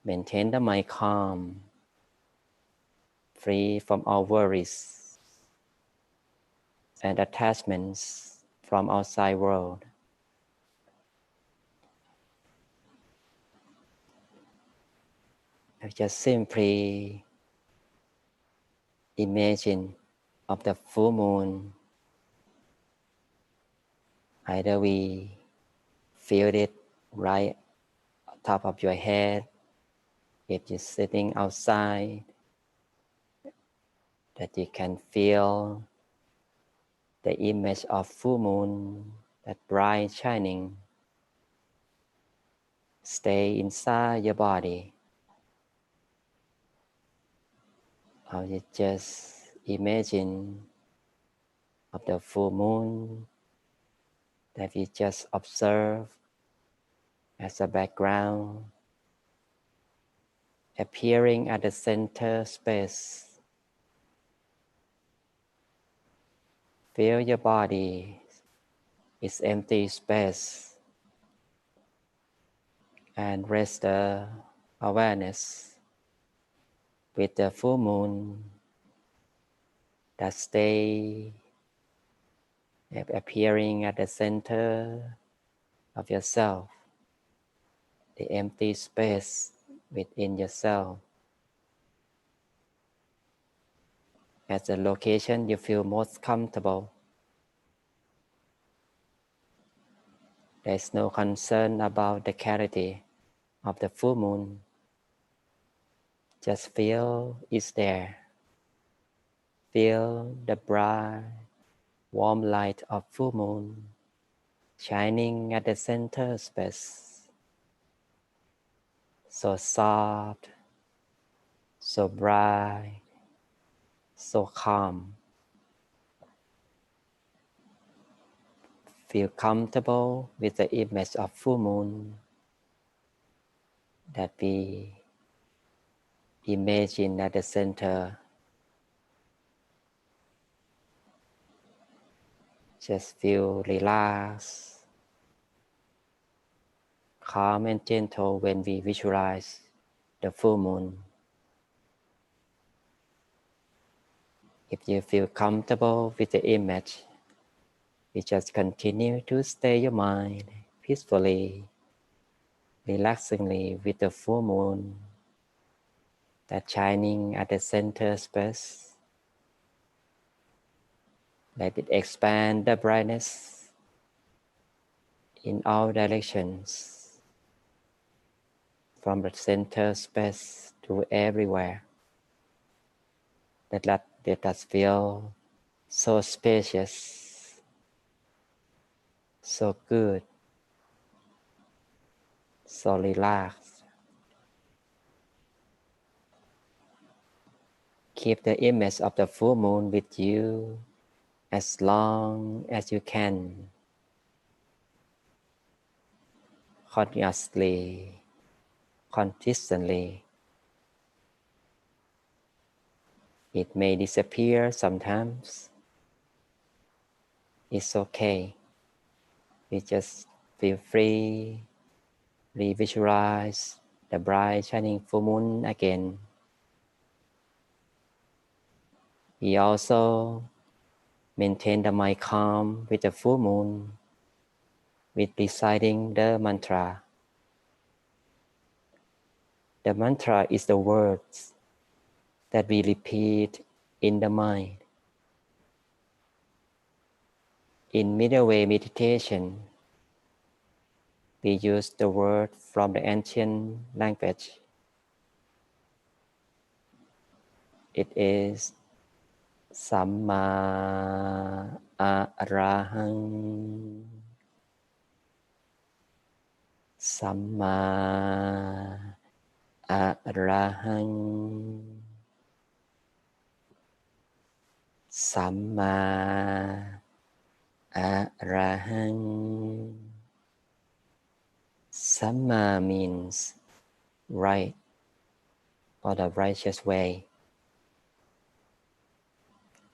Maintain the mind calm, free from all worries and attachments from outside world. Just simply imagine of the full moon. Either we feel it right on top of your head, if you're sitting outside, that you can feel the image of full moon, that bright shining, stay inside your body. Or you just imagine of the full moon that we just observe as a background, appearing at the center space. Feel your body is empty space, and rest the awareness with the full moon that stay appearing at the center of yourself, the empty space within yourself, as the location you feel most comfortable. There's no concern about the clarity of the full moon. Just feel it's there. Feel the bright, warm light of full moon shining at the center space. So soft, so bright, so calm. Feel comfortable with the image of full moon that we imagine at the center. Just feel relaxed, calm and gentle when we visualize the full moon. If you feel comfortable with the image, you just continue to stay your mind peacefully, relaxingly with the full moon that's shining at the center space. Let it expand the brightness in all directions, from the center space to everywhere. Let us feel so spacious, so good, so relaxed. Keep the image of the full moon with you as long as you can. Consciously, consistently. It may disappear sometimes. It's okay. We just feel free, revisualize the bright shining full moon again. We also maintain the mind calm with the full moon, with reciting the mantra. The mantra is the words that we repeat in the mind. In middle way meditation, we use the word from the ancient language. It is Samma Arahang. Samma Arahang. Samma Arahang. Samma means right or the righteous way.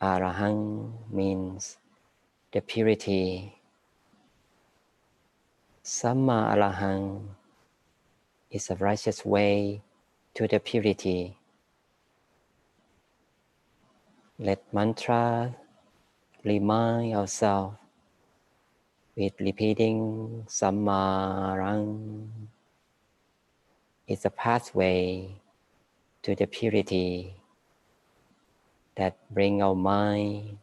Arahang means the purity. Samma Arahang is a righteous way to the purity. Let mantra remind ourselves with repeating Samma Arahang. It's a pathway to the purity that bring our mind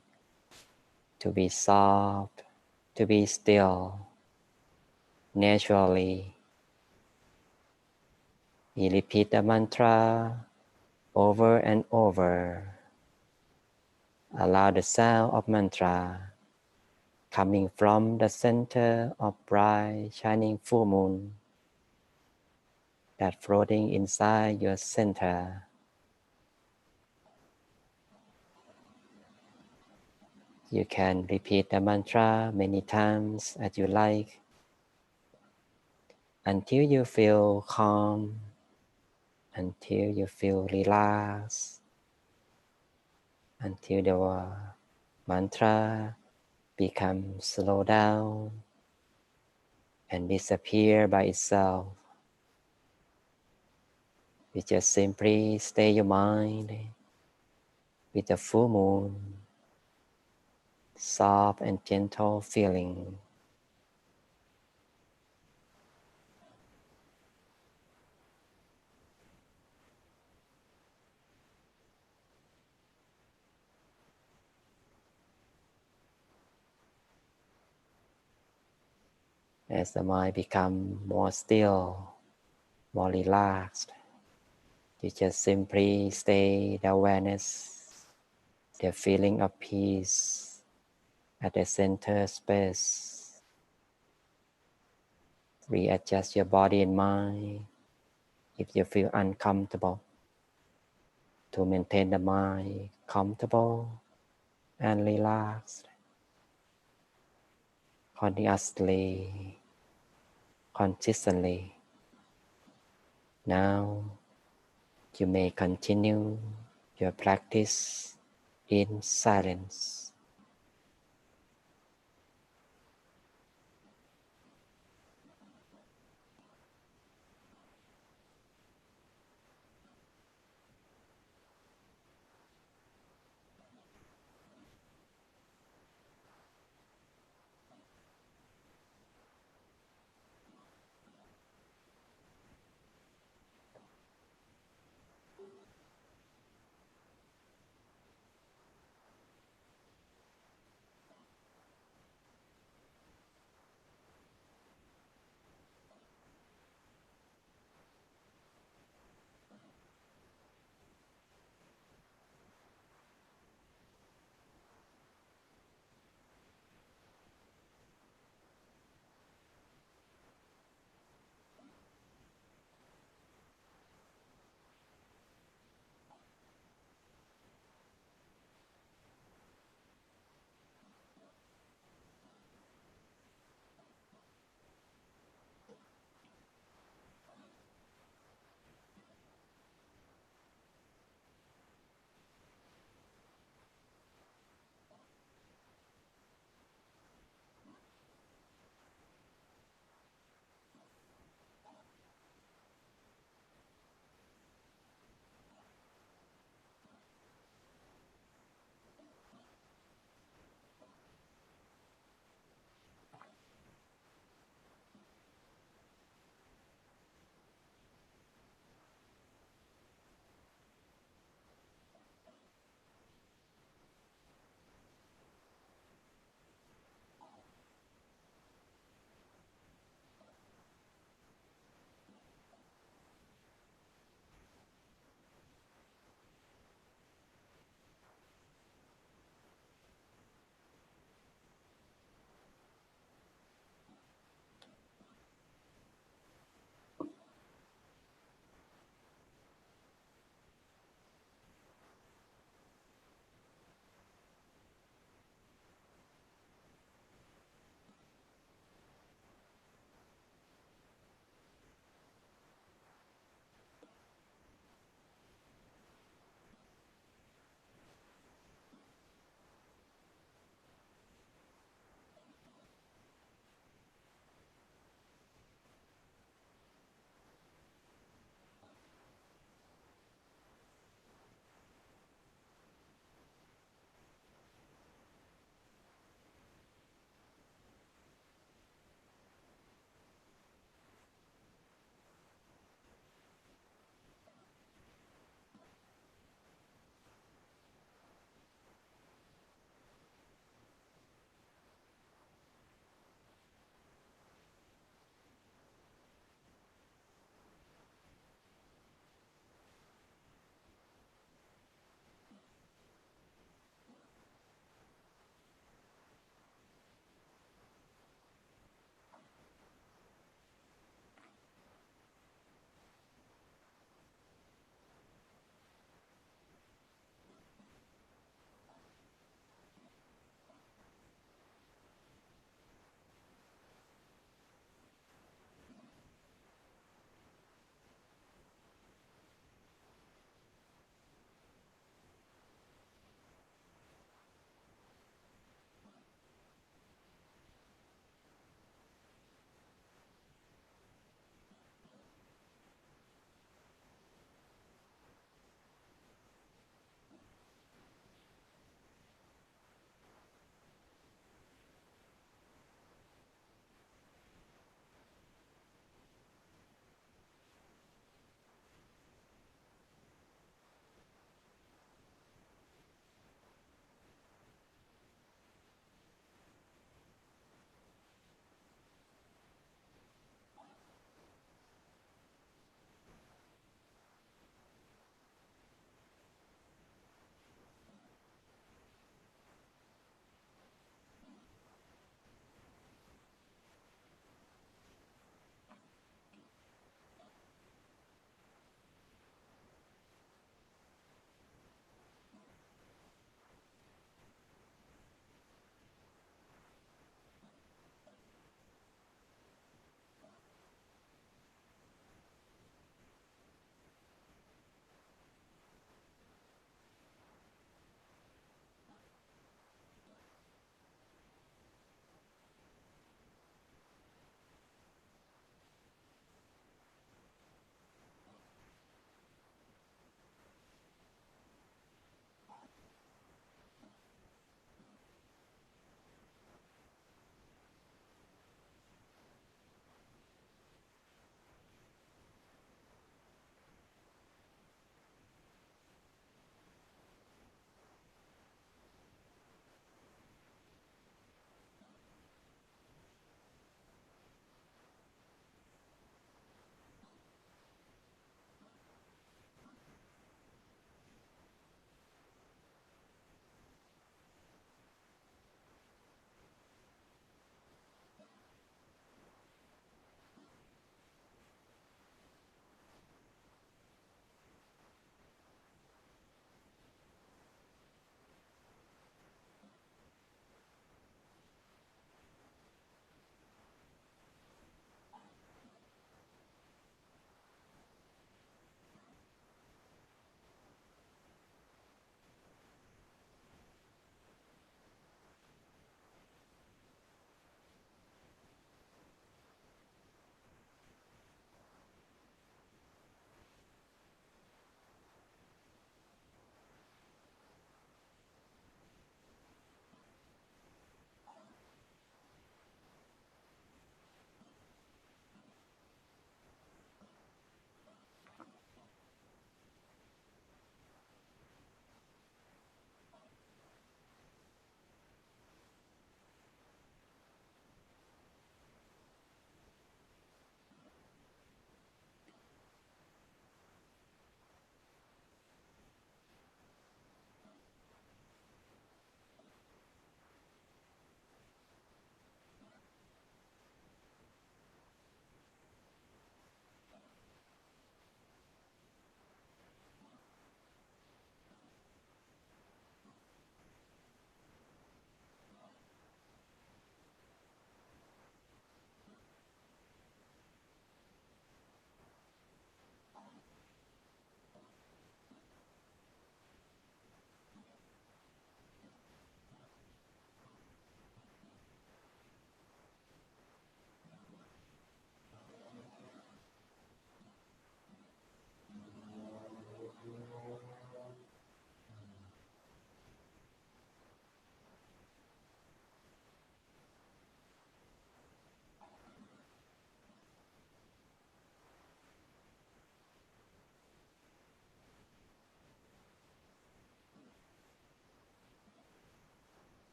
to be soft, to be still, naturally. We repeat the mantra over and over. Allow the sound of mantra coming from the center of bright shining full moon that floating inside your center. You can repeat the mantra many times as you like until you feel calm, until you feel relaxed, until the mantra becomes slow down and disappear by itself. You just simply stay your mind with the full moon, soft and gentle feeling. As the mind becomes more still, more relaxed, you just simply stay the awareness, the feeling of peace at the center space. Readjust your body and mind if you feel uncomfortable, to maintain the mind comfortable and relaxed. Continuously, consistently. Now you may continue your practice in silence.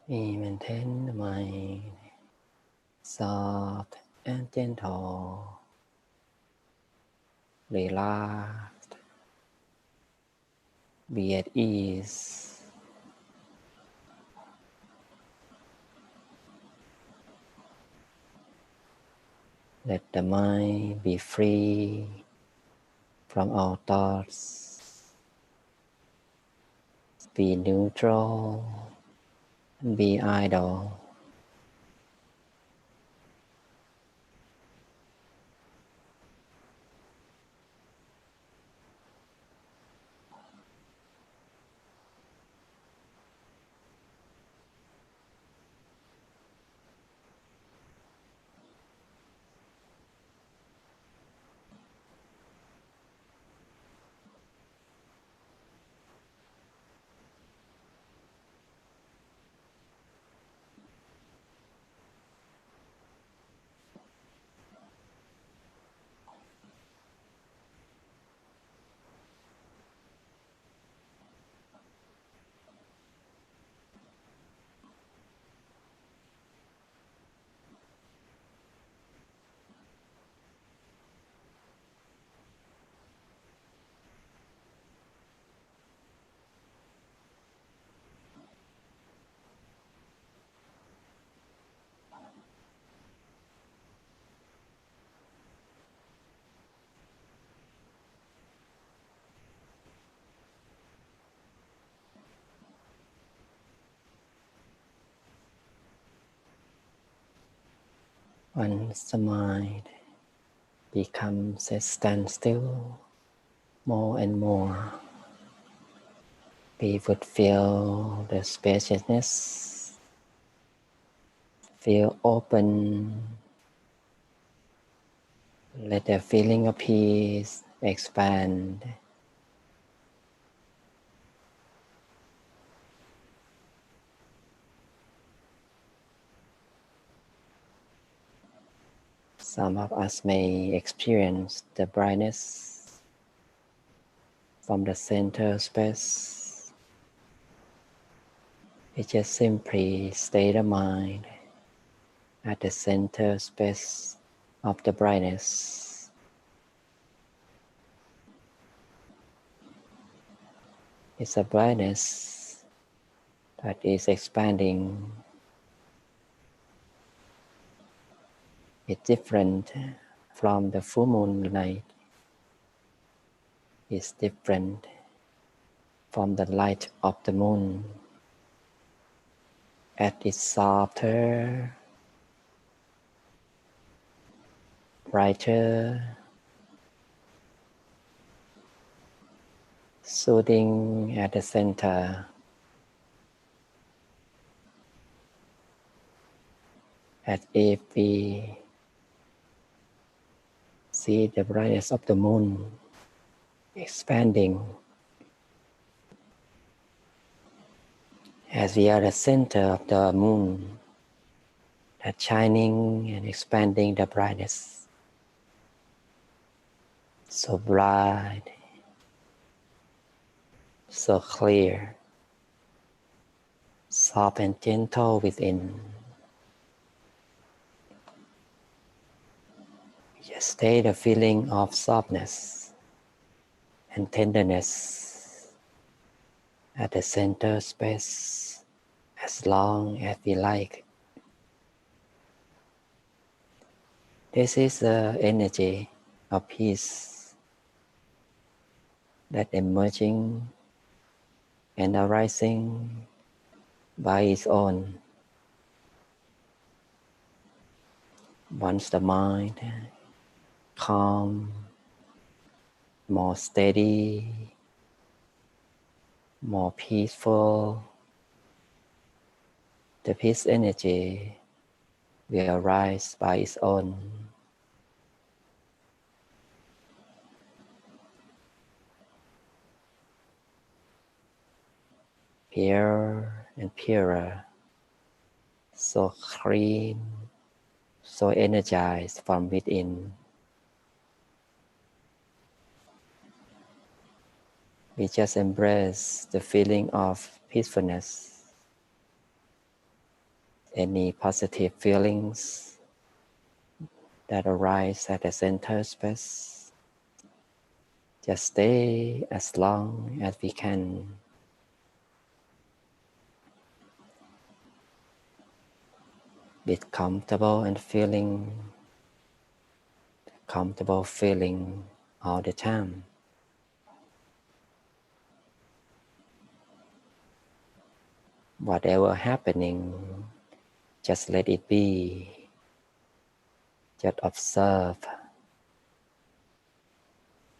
We maintain the mind soft and gentle, relaxed, be at ease. Let the mind be free from all thoughts, be neutral, and be idle. Once the mind becomes a standstill more and more, we would feel the spaciousness, feel open, let the feeling of peace expand. Some of us may experience the brightness from the center space. We just simply stay the mind at the center space of the brightness. It's a brightness that is expanding. It's different from the full moon light. It's different from the light of the moon. At its softer, brighter, soothing at the center, as if we see the brightness of the moon expanding as we are the center of the moon, that shining and expanding the brightness. So bright, so clear, soft and gentle within. Just stay the feeling of softness and tenderness at the center space as long as we like. This is the energy of peace that emerging and arising by its own. Once the mind calm, more steady, more peaceful, the peace energy will arise by its own. Pure and purer, so clean, so energized from within. We just embrace the feeling of peacefulness any positive feelings that arise at the center space. Just stay as long as we can. Be comfortable and feeling comfortable feeling all the time. Whatever happening, just let it be. Just observe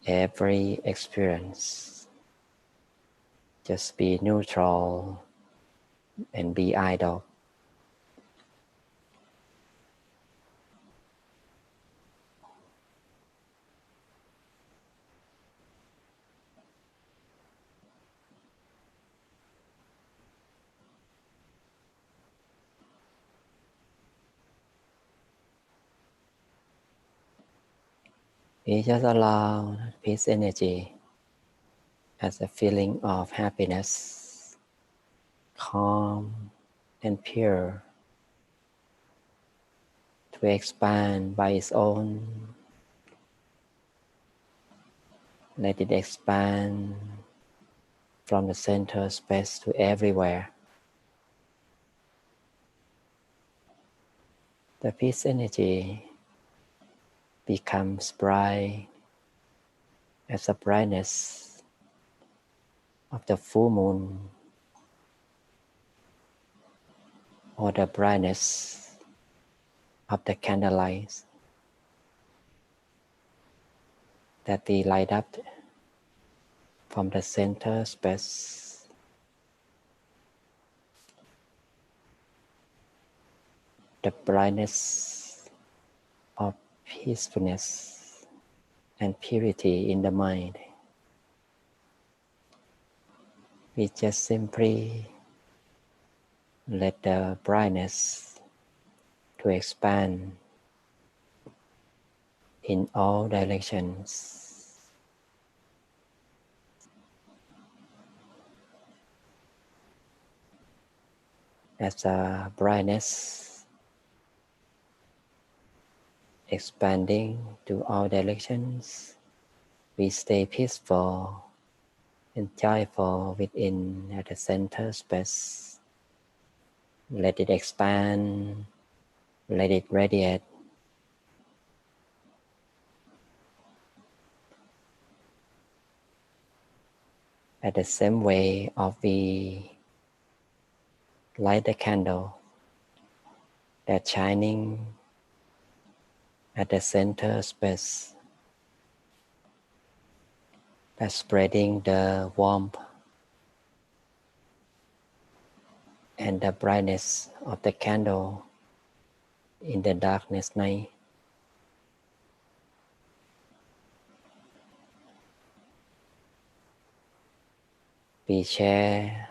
every experience. Just be neutral and be idle. We just allow peace energy as a feeling of happiness, calm and pure to expand by its own. Let it expand from the center space to everywhere. The peace energy becomes bright as the brightness of the full moon or the brightness of the candlelight that we light up from the center space. The brightness of peacefulness and purity in the mind. We just simply let the brightness to expand in all directions. As the brightness expanding to all directions, we stay peaceful and joyful within at the center space. Let it expand, let it radiate. At the same way of we light the candle that's shining at the center space, that's spreading the warmth and the brightness of the candle in the darkness night. We share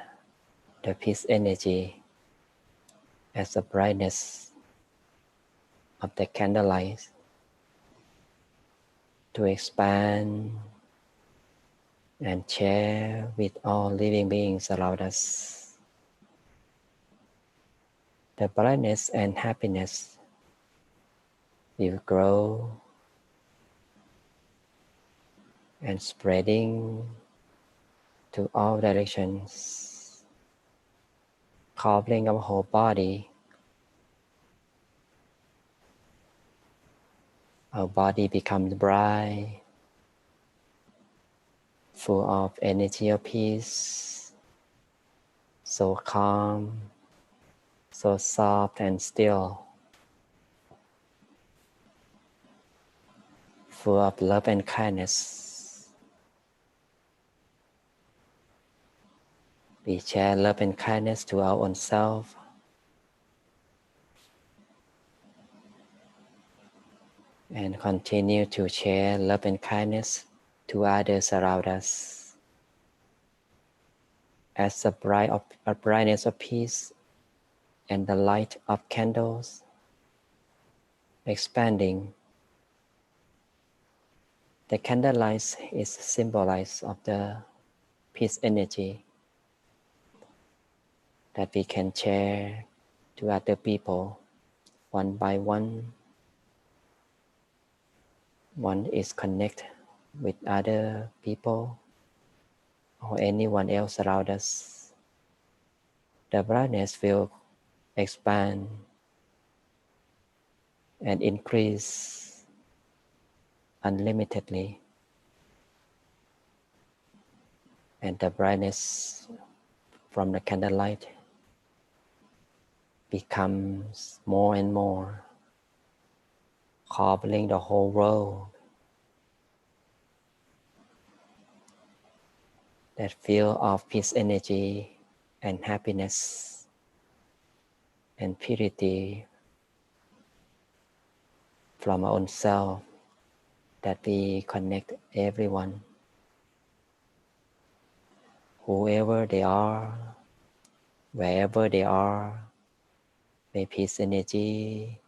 the peace energy as the brightness of the candlelight to expand and share with all living beings around us. The brightness and happiness will grow and spreading to all directions, covering our whole body. Our body becomes bright, full of energy of peace, so calm, so soft and still, full of love and kindness. We share love and kindness to our own self, and continue to share love and kindness to others around us. As the brightness of peace and the light of candles expanding, the candlelight is symbolized of the peace energy that we can share to other people one by one. One is connect with other people or anyone else around us. The brightness will expand and increase unlimitedly. And the brightness from the candlelight becomes more and more, covering the whole world. That feel of peace energy and happiness and purity from our own self, that we connect everyone, whoever they are, wherever they are. May peace energy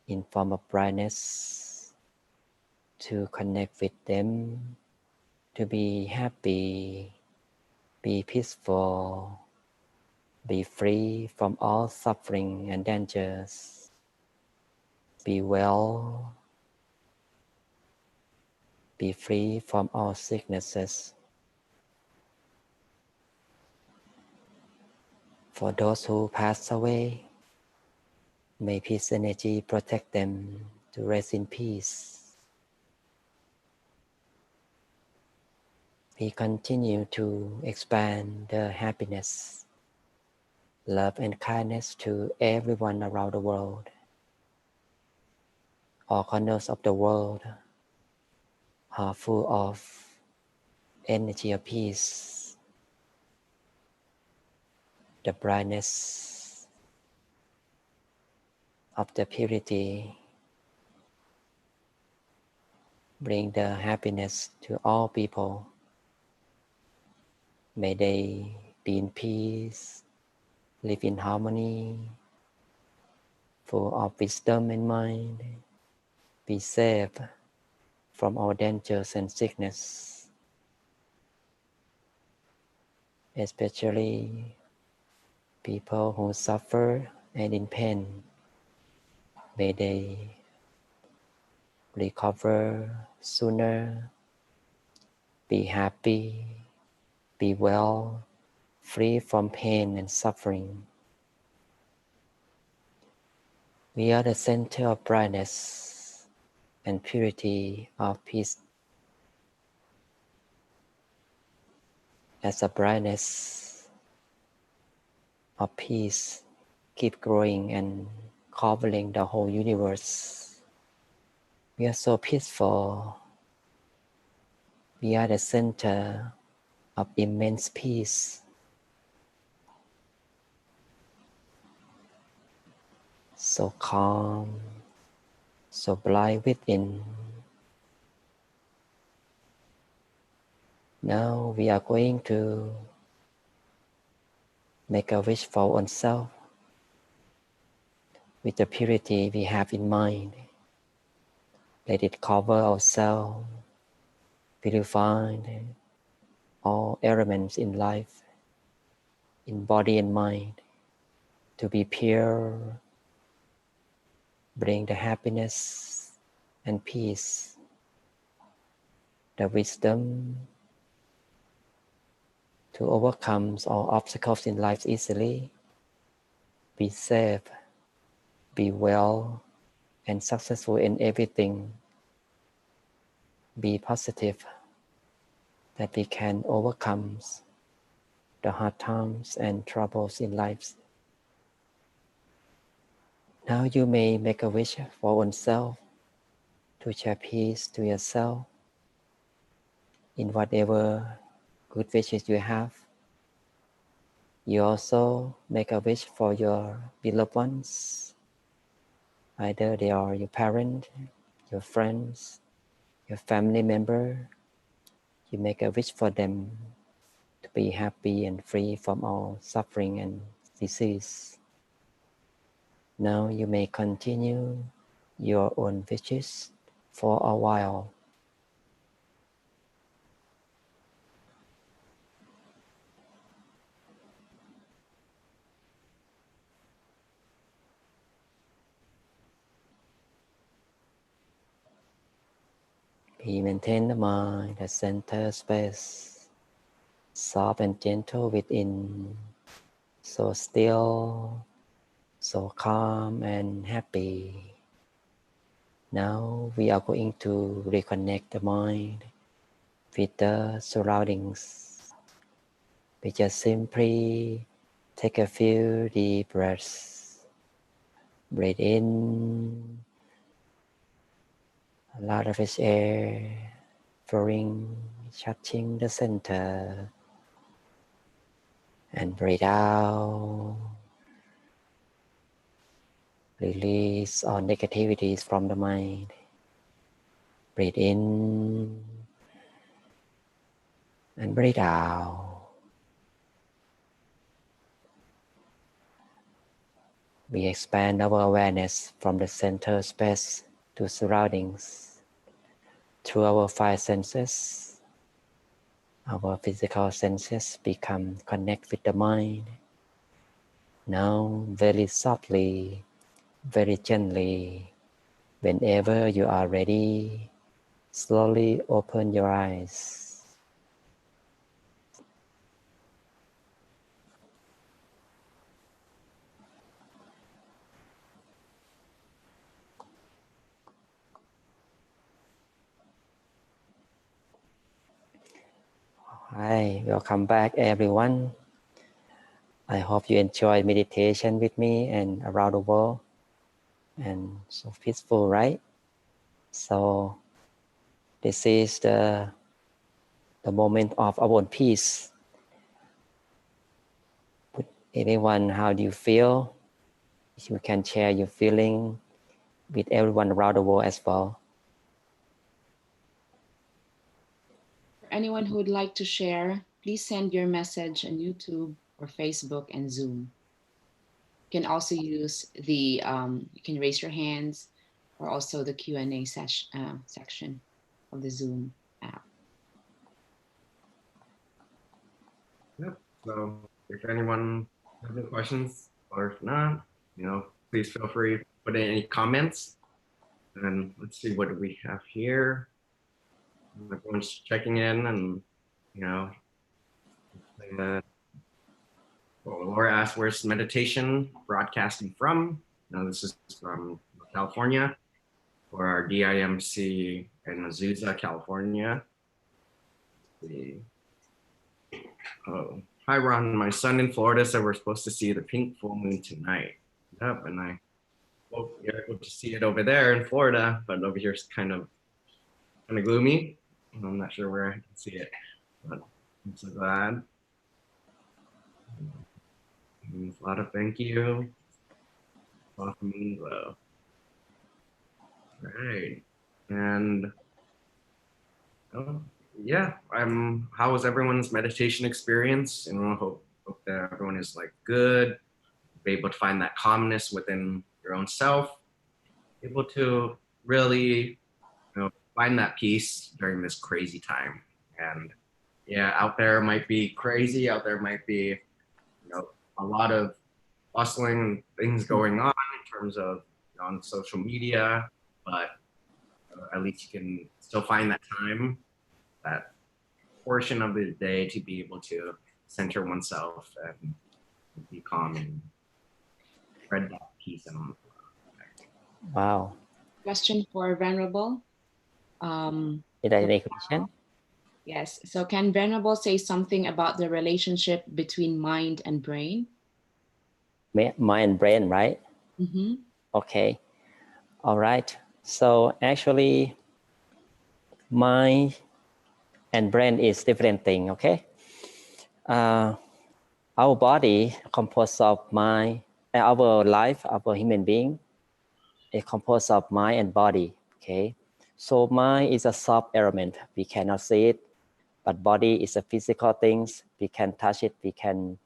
in form of brightness to connect with them, to be happy, be peaceful, be free from all suffering and dangers, be well, be free from all sicknesses. For those who pass away, may peace energy protect them to rest in peace. We continue to expand the happiness, love and kindness to everyone around the world. All corners of the world are full of energy of peace. The brightness of the purity bring the happiness to all people. May they be in peace, live in harmony, full of wisdom and mind, be safe from all dangers and sickness, especially people who suffer and in pain. May they recover sooner, be happy, be well, free from pain and suffering. We are the center of brightness and purity of peace. As the brightness of peace keep growing and covering the whole universe, we are so peaceful. We are the center of immense peace. So calm, so bright within. Now we are going to make a wish for oneself with the purity we have in mind. Let it cover ourselves, purifying all elements in life, in body and mind, to be pure, bring the happiness and peace, the wisdom to overcome all obstacles in life easily, be safe, be well and successful in everything, be positive, that we can overcome the hard times and troubles in life. Now you may make a wish for oneself to share peace to yourself in whatever good wishes you have. You also make a wish for your beloved ones. Either they are your parent, your friends, your family member. You make a wish for them to be happy and free from all suffering and disease. Now you may continue your own wishes for a while. We maintain the mind, the center space, soft and gentle within, so still, so calm and happy. Now we are going to reconnect the mind with the surroundings. We just simply take a few deep breaths. Breathe in a lot of fresh air, flowing, touching the center. And breathe out. Release all negativities from the mind. Breathe in and breathe out. We expand our awareness from the center space to surroundings through our five senses. Our physical senses become connect with the mind. Now, very softly, very gently, whenever you are ready, slowly open your eyes. Hi, welcome back everyone. I hope you enjoy meditation with me and around the world. And so peaceful, right? So this is the moment of our own peace. Anyone, how do you feel? You can share your feeling with everyone around the world as well. For anyone who would like to share, please send your message on YouTube or Facebook and Zoom. You can also use the, you can raise your hands or also the Q&A section of the Zoom app. Yep. So if anyone has any questions, or if not, please feel free to put in any comments. And let's see, what do we have here? Everyone's checking in, and Laura asked, where's meditation broadcasting from? This is from California, for our DIMC in Azusa, California. Oh, hi Ron, my son in Florida said we're supposed to see the pink full moon tonight. Yep, and I hope you're able to see it over there in Florida, but over here it's kind of gloomy. I'm not sure where I can see it, but I'm so glad. A lot of thank you. Awesome glow. Right. And yeah, how was everyone's meditation experience? And I hope that everyone is good, be able to find that calmness within your own self, able to really find that peace during this crazy time. And yeah, out there might be crazy, out there might be a lot of bustling things going on in terms of on social media, but at least you can still find that time, that portion of the day, to be able to center oneself and be calm and spread that peace. And Wow. Question for Venerable. Is there any question? Yes. So can Venerable say something about the relationship between mind and brain? Mind and brain, right? Mm-hmm. Okay. All right. So actually, mind and brain is different thing. Okay. Our body composed of mind. Our life, our human being, is composed of mind and body. Okay. So mind is a soft element. We cannot see it, but body is a physical things. We can touch it. We can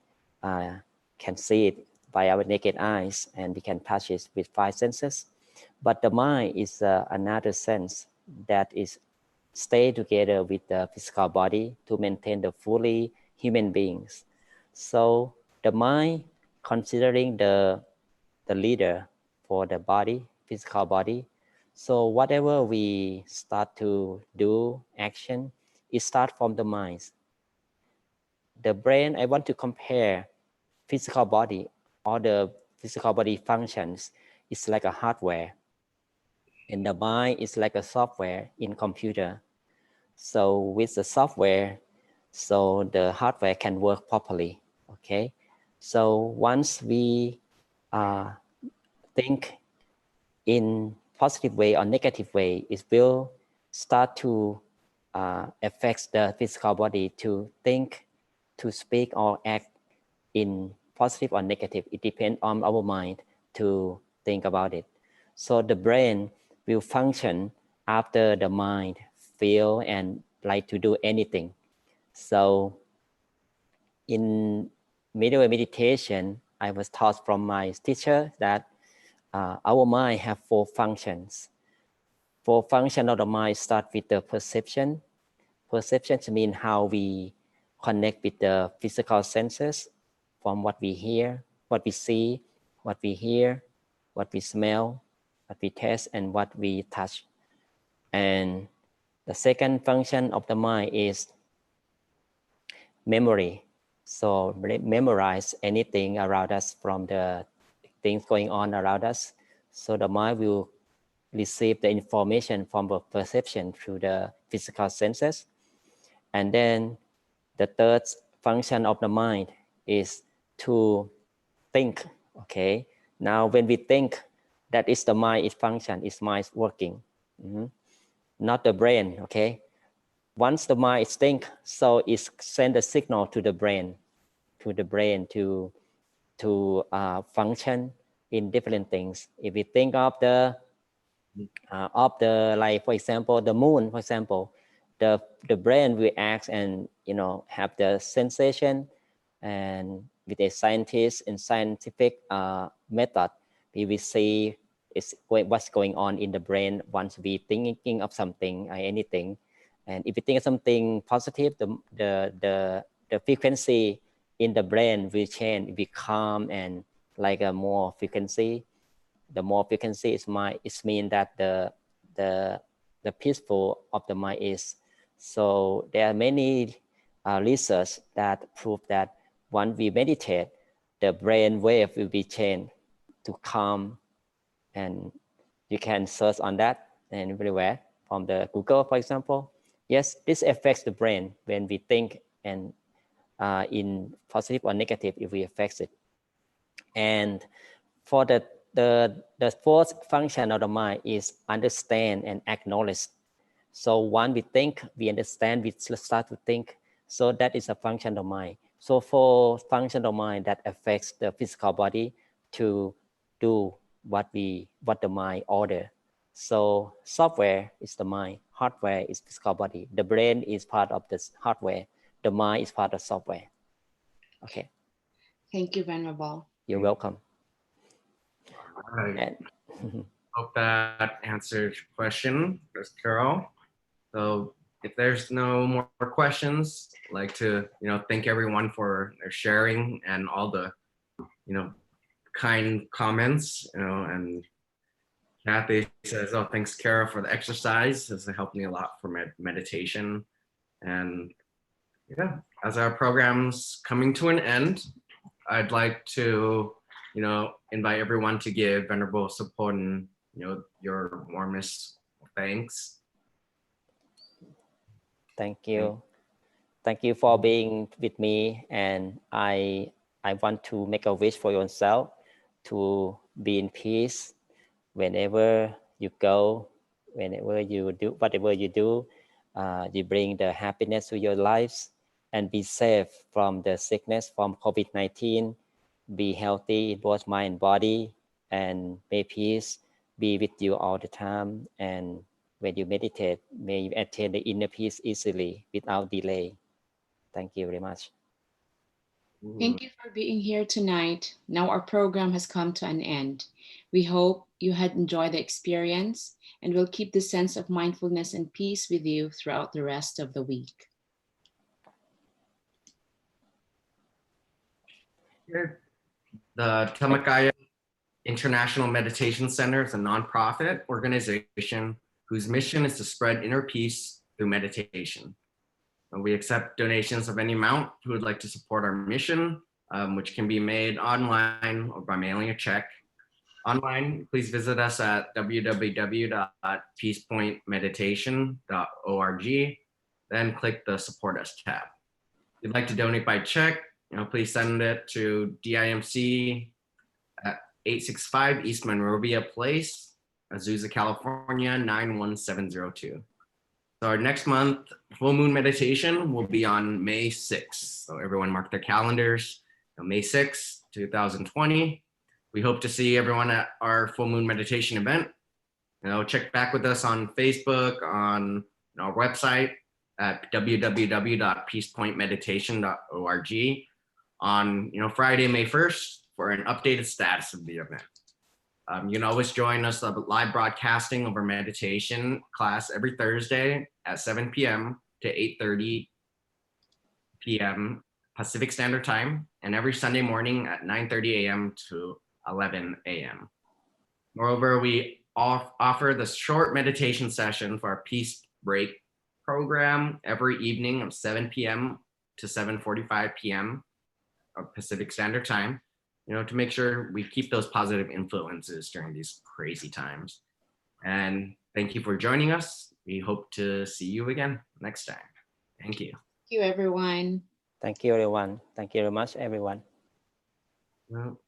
see it by our naked eyes, and we can touch it with five senses. But the mind is another sense that is stay together with the physical body to maintain the fully human beings. So the mind, considering the leader for the body, physical body, So whatever we start to do action, it starts from the mind. The brain, I want to compare physical body, all the physical body functions is like a hardware, and the mind is like a software in computer. So with the software, so the hardware can work properly. Okay, so once we think in positive way or negative way, it will start to affect the physical body to think, to speak or act in positive or negative. It depends on our mind to think about it. So the brain will function after the mind feel and like to do anything. So in middle meditation, I was taught from my teacher that our mind have 4 functions. 4 functions of the mind start with the perception. Perception means how we connect with the physical senses, from what we hear, what we see, what we hear, what we smell, what we taste, and what we touch. And the second function of the mind is memory. So memorize anything around us from the things going on around us. So the mind will receive the information from the perception through the physical senses. And then the third function of the mind is to think. Okay, now when we think, that is the mind is function, is mind working, not the brain. Okay, once the mind is think, so it send a signal to the brain to function in different things. If we think of the like, for example, the moon, for example, the brain reacts and have the sensation, and with a scientist and scientific method, we will see what's going on in the brain once we thinking of something or anything. And if you think of something positive, the frequency in the brain will change, be calm and like a more frequency. The more frequency is mind, it means that the peaceful of the mind is. So there are many research that prove that when we meditate, the brain wave will be changed to calm, and you can search on that and everywhere from the Google, for example. Yes, this affects the brain when we think, and in positive or negative, if we affect it. And for the fourth function of the mind is understand and acknowledge. So when we think, we understand, we start to think. So that is a function of mind. So for function of mind that affects the physical body to do what the mind order. So software is the mind, hardware is physical body. The brain is part of this hardware. The mind is part of software. Okay. Thank you, Venerable. You're welcome. All right. Hope that answered your question, Ms. Carol. So if there's no more questions, I'd like to thank everyone for their sharing and all the kind comments. And Kathy says, "Oh, thanks, Carol, for the exercise. This has helped me a lot for meditation." And yeah, as our program's coming to an end, I'd like to invite everyone to give Venerable Sapon your warmest thanks. Thank you. Thank you for being with me. And I want to make a wish for yourself to be in peace whenever you go, whenever you do, whatever you do, you bring the happiness to your lives, and be safe from the sickness, from COVID-19. Be healthy in both mind and body, and may peace be with you all the time. And when you meditate, may you attain the inner peace easily without delay. Thank you very much. Thank you for being here tonight. Now our program has come to an end. We hope you had enjoyed the experience, and will keep the sense of mindfulness and peace with you throughout the rest of the week. The Dhammakaya International Meditation Center is a nonprofit organization whose mission is to spread inner peace through meditation. We accept donations of any amount who would like to support our mission, which can be made online or by mailing a check. Online, please visit us at www.peacepointmeditation.org, then click the Support Us tab. If you'd like to donate by check, please send it to DIMC at 865 East Monrovia Place, Azusa, California, 91702. So our next month full moon meditation will be on May 6th. So everyone mark their calendars. May 6th, 2020. We hope to see everyone at our full moon meditation event. Check back with us on Facebook, on our website at www.peacepointmeditation.org on Friday, May 1st for an updated status of the event. You can always join us live broadcasting of our meditation class every Thursday at 7 p.m. to 8:30 p.m. Pacific Standard Time, and every Sunday morning at 9:30 a.m. to 11 a.m. Moreover, we offer the short meditation session for our Peace Break program every evening of 7 p.m. to 7:45 p.m. of Pacific Standard Time, to make sure we keep those positive influences during these crazy times. And thank you for joining us. We hope to see you again next time. Thank you. Thank you, everyone. Thank you, everyone. Thank you very much, everyone. Well,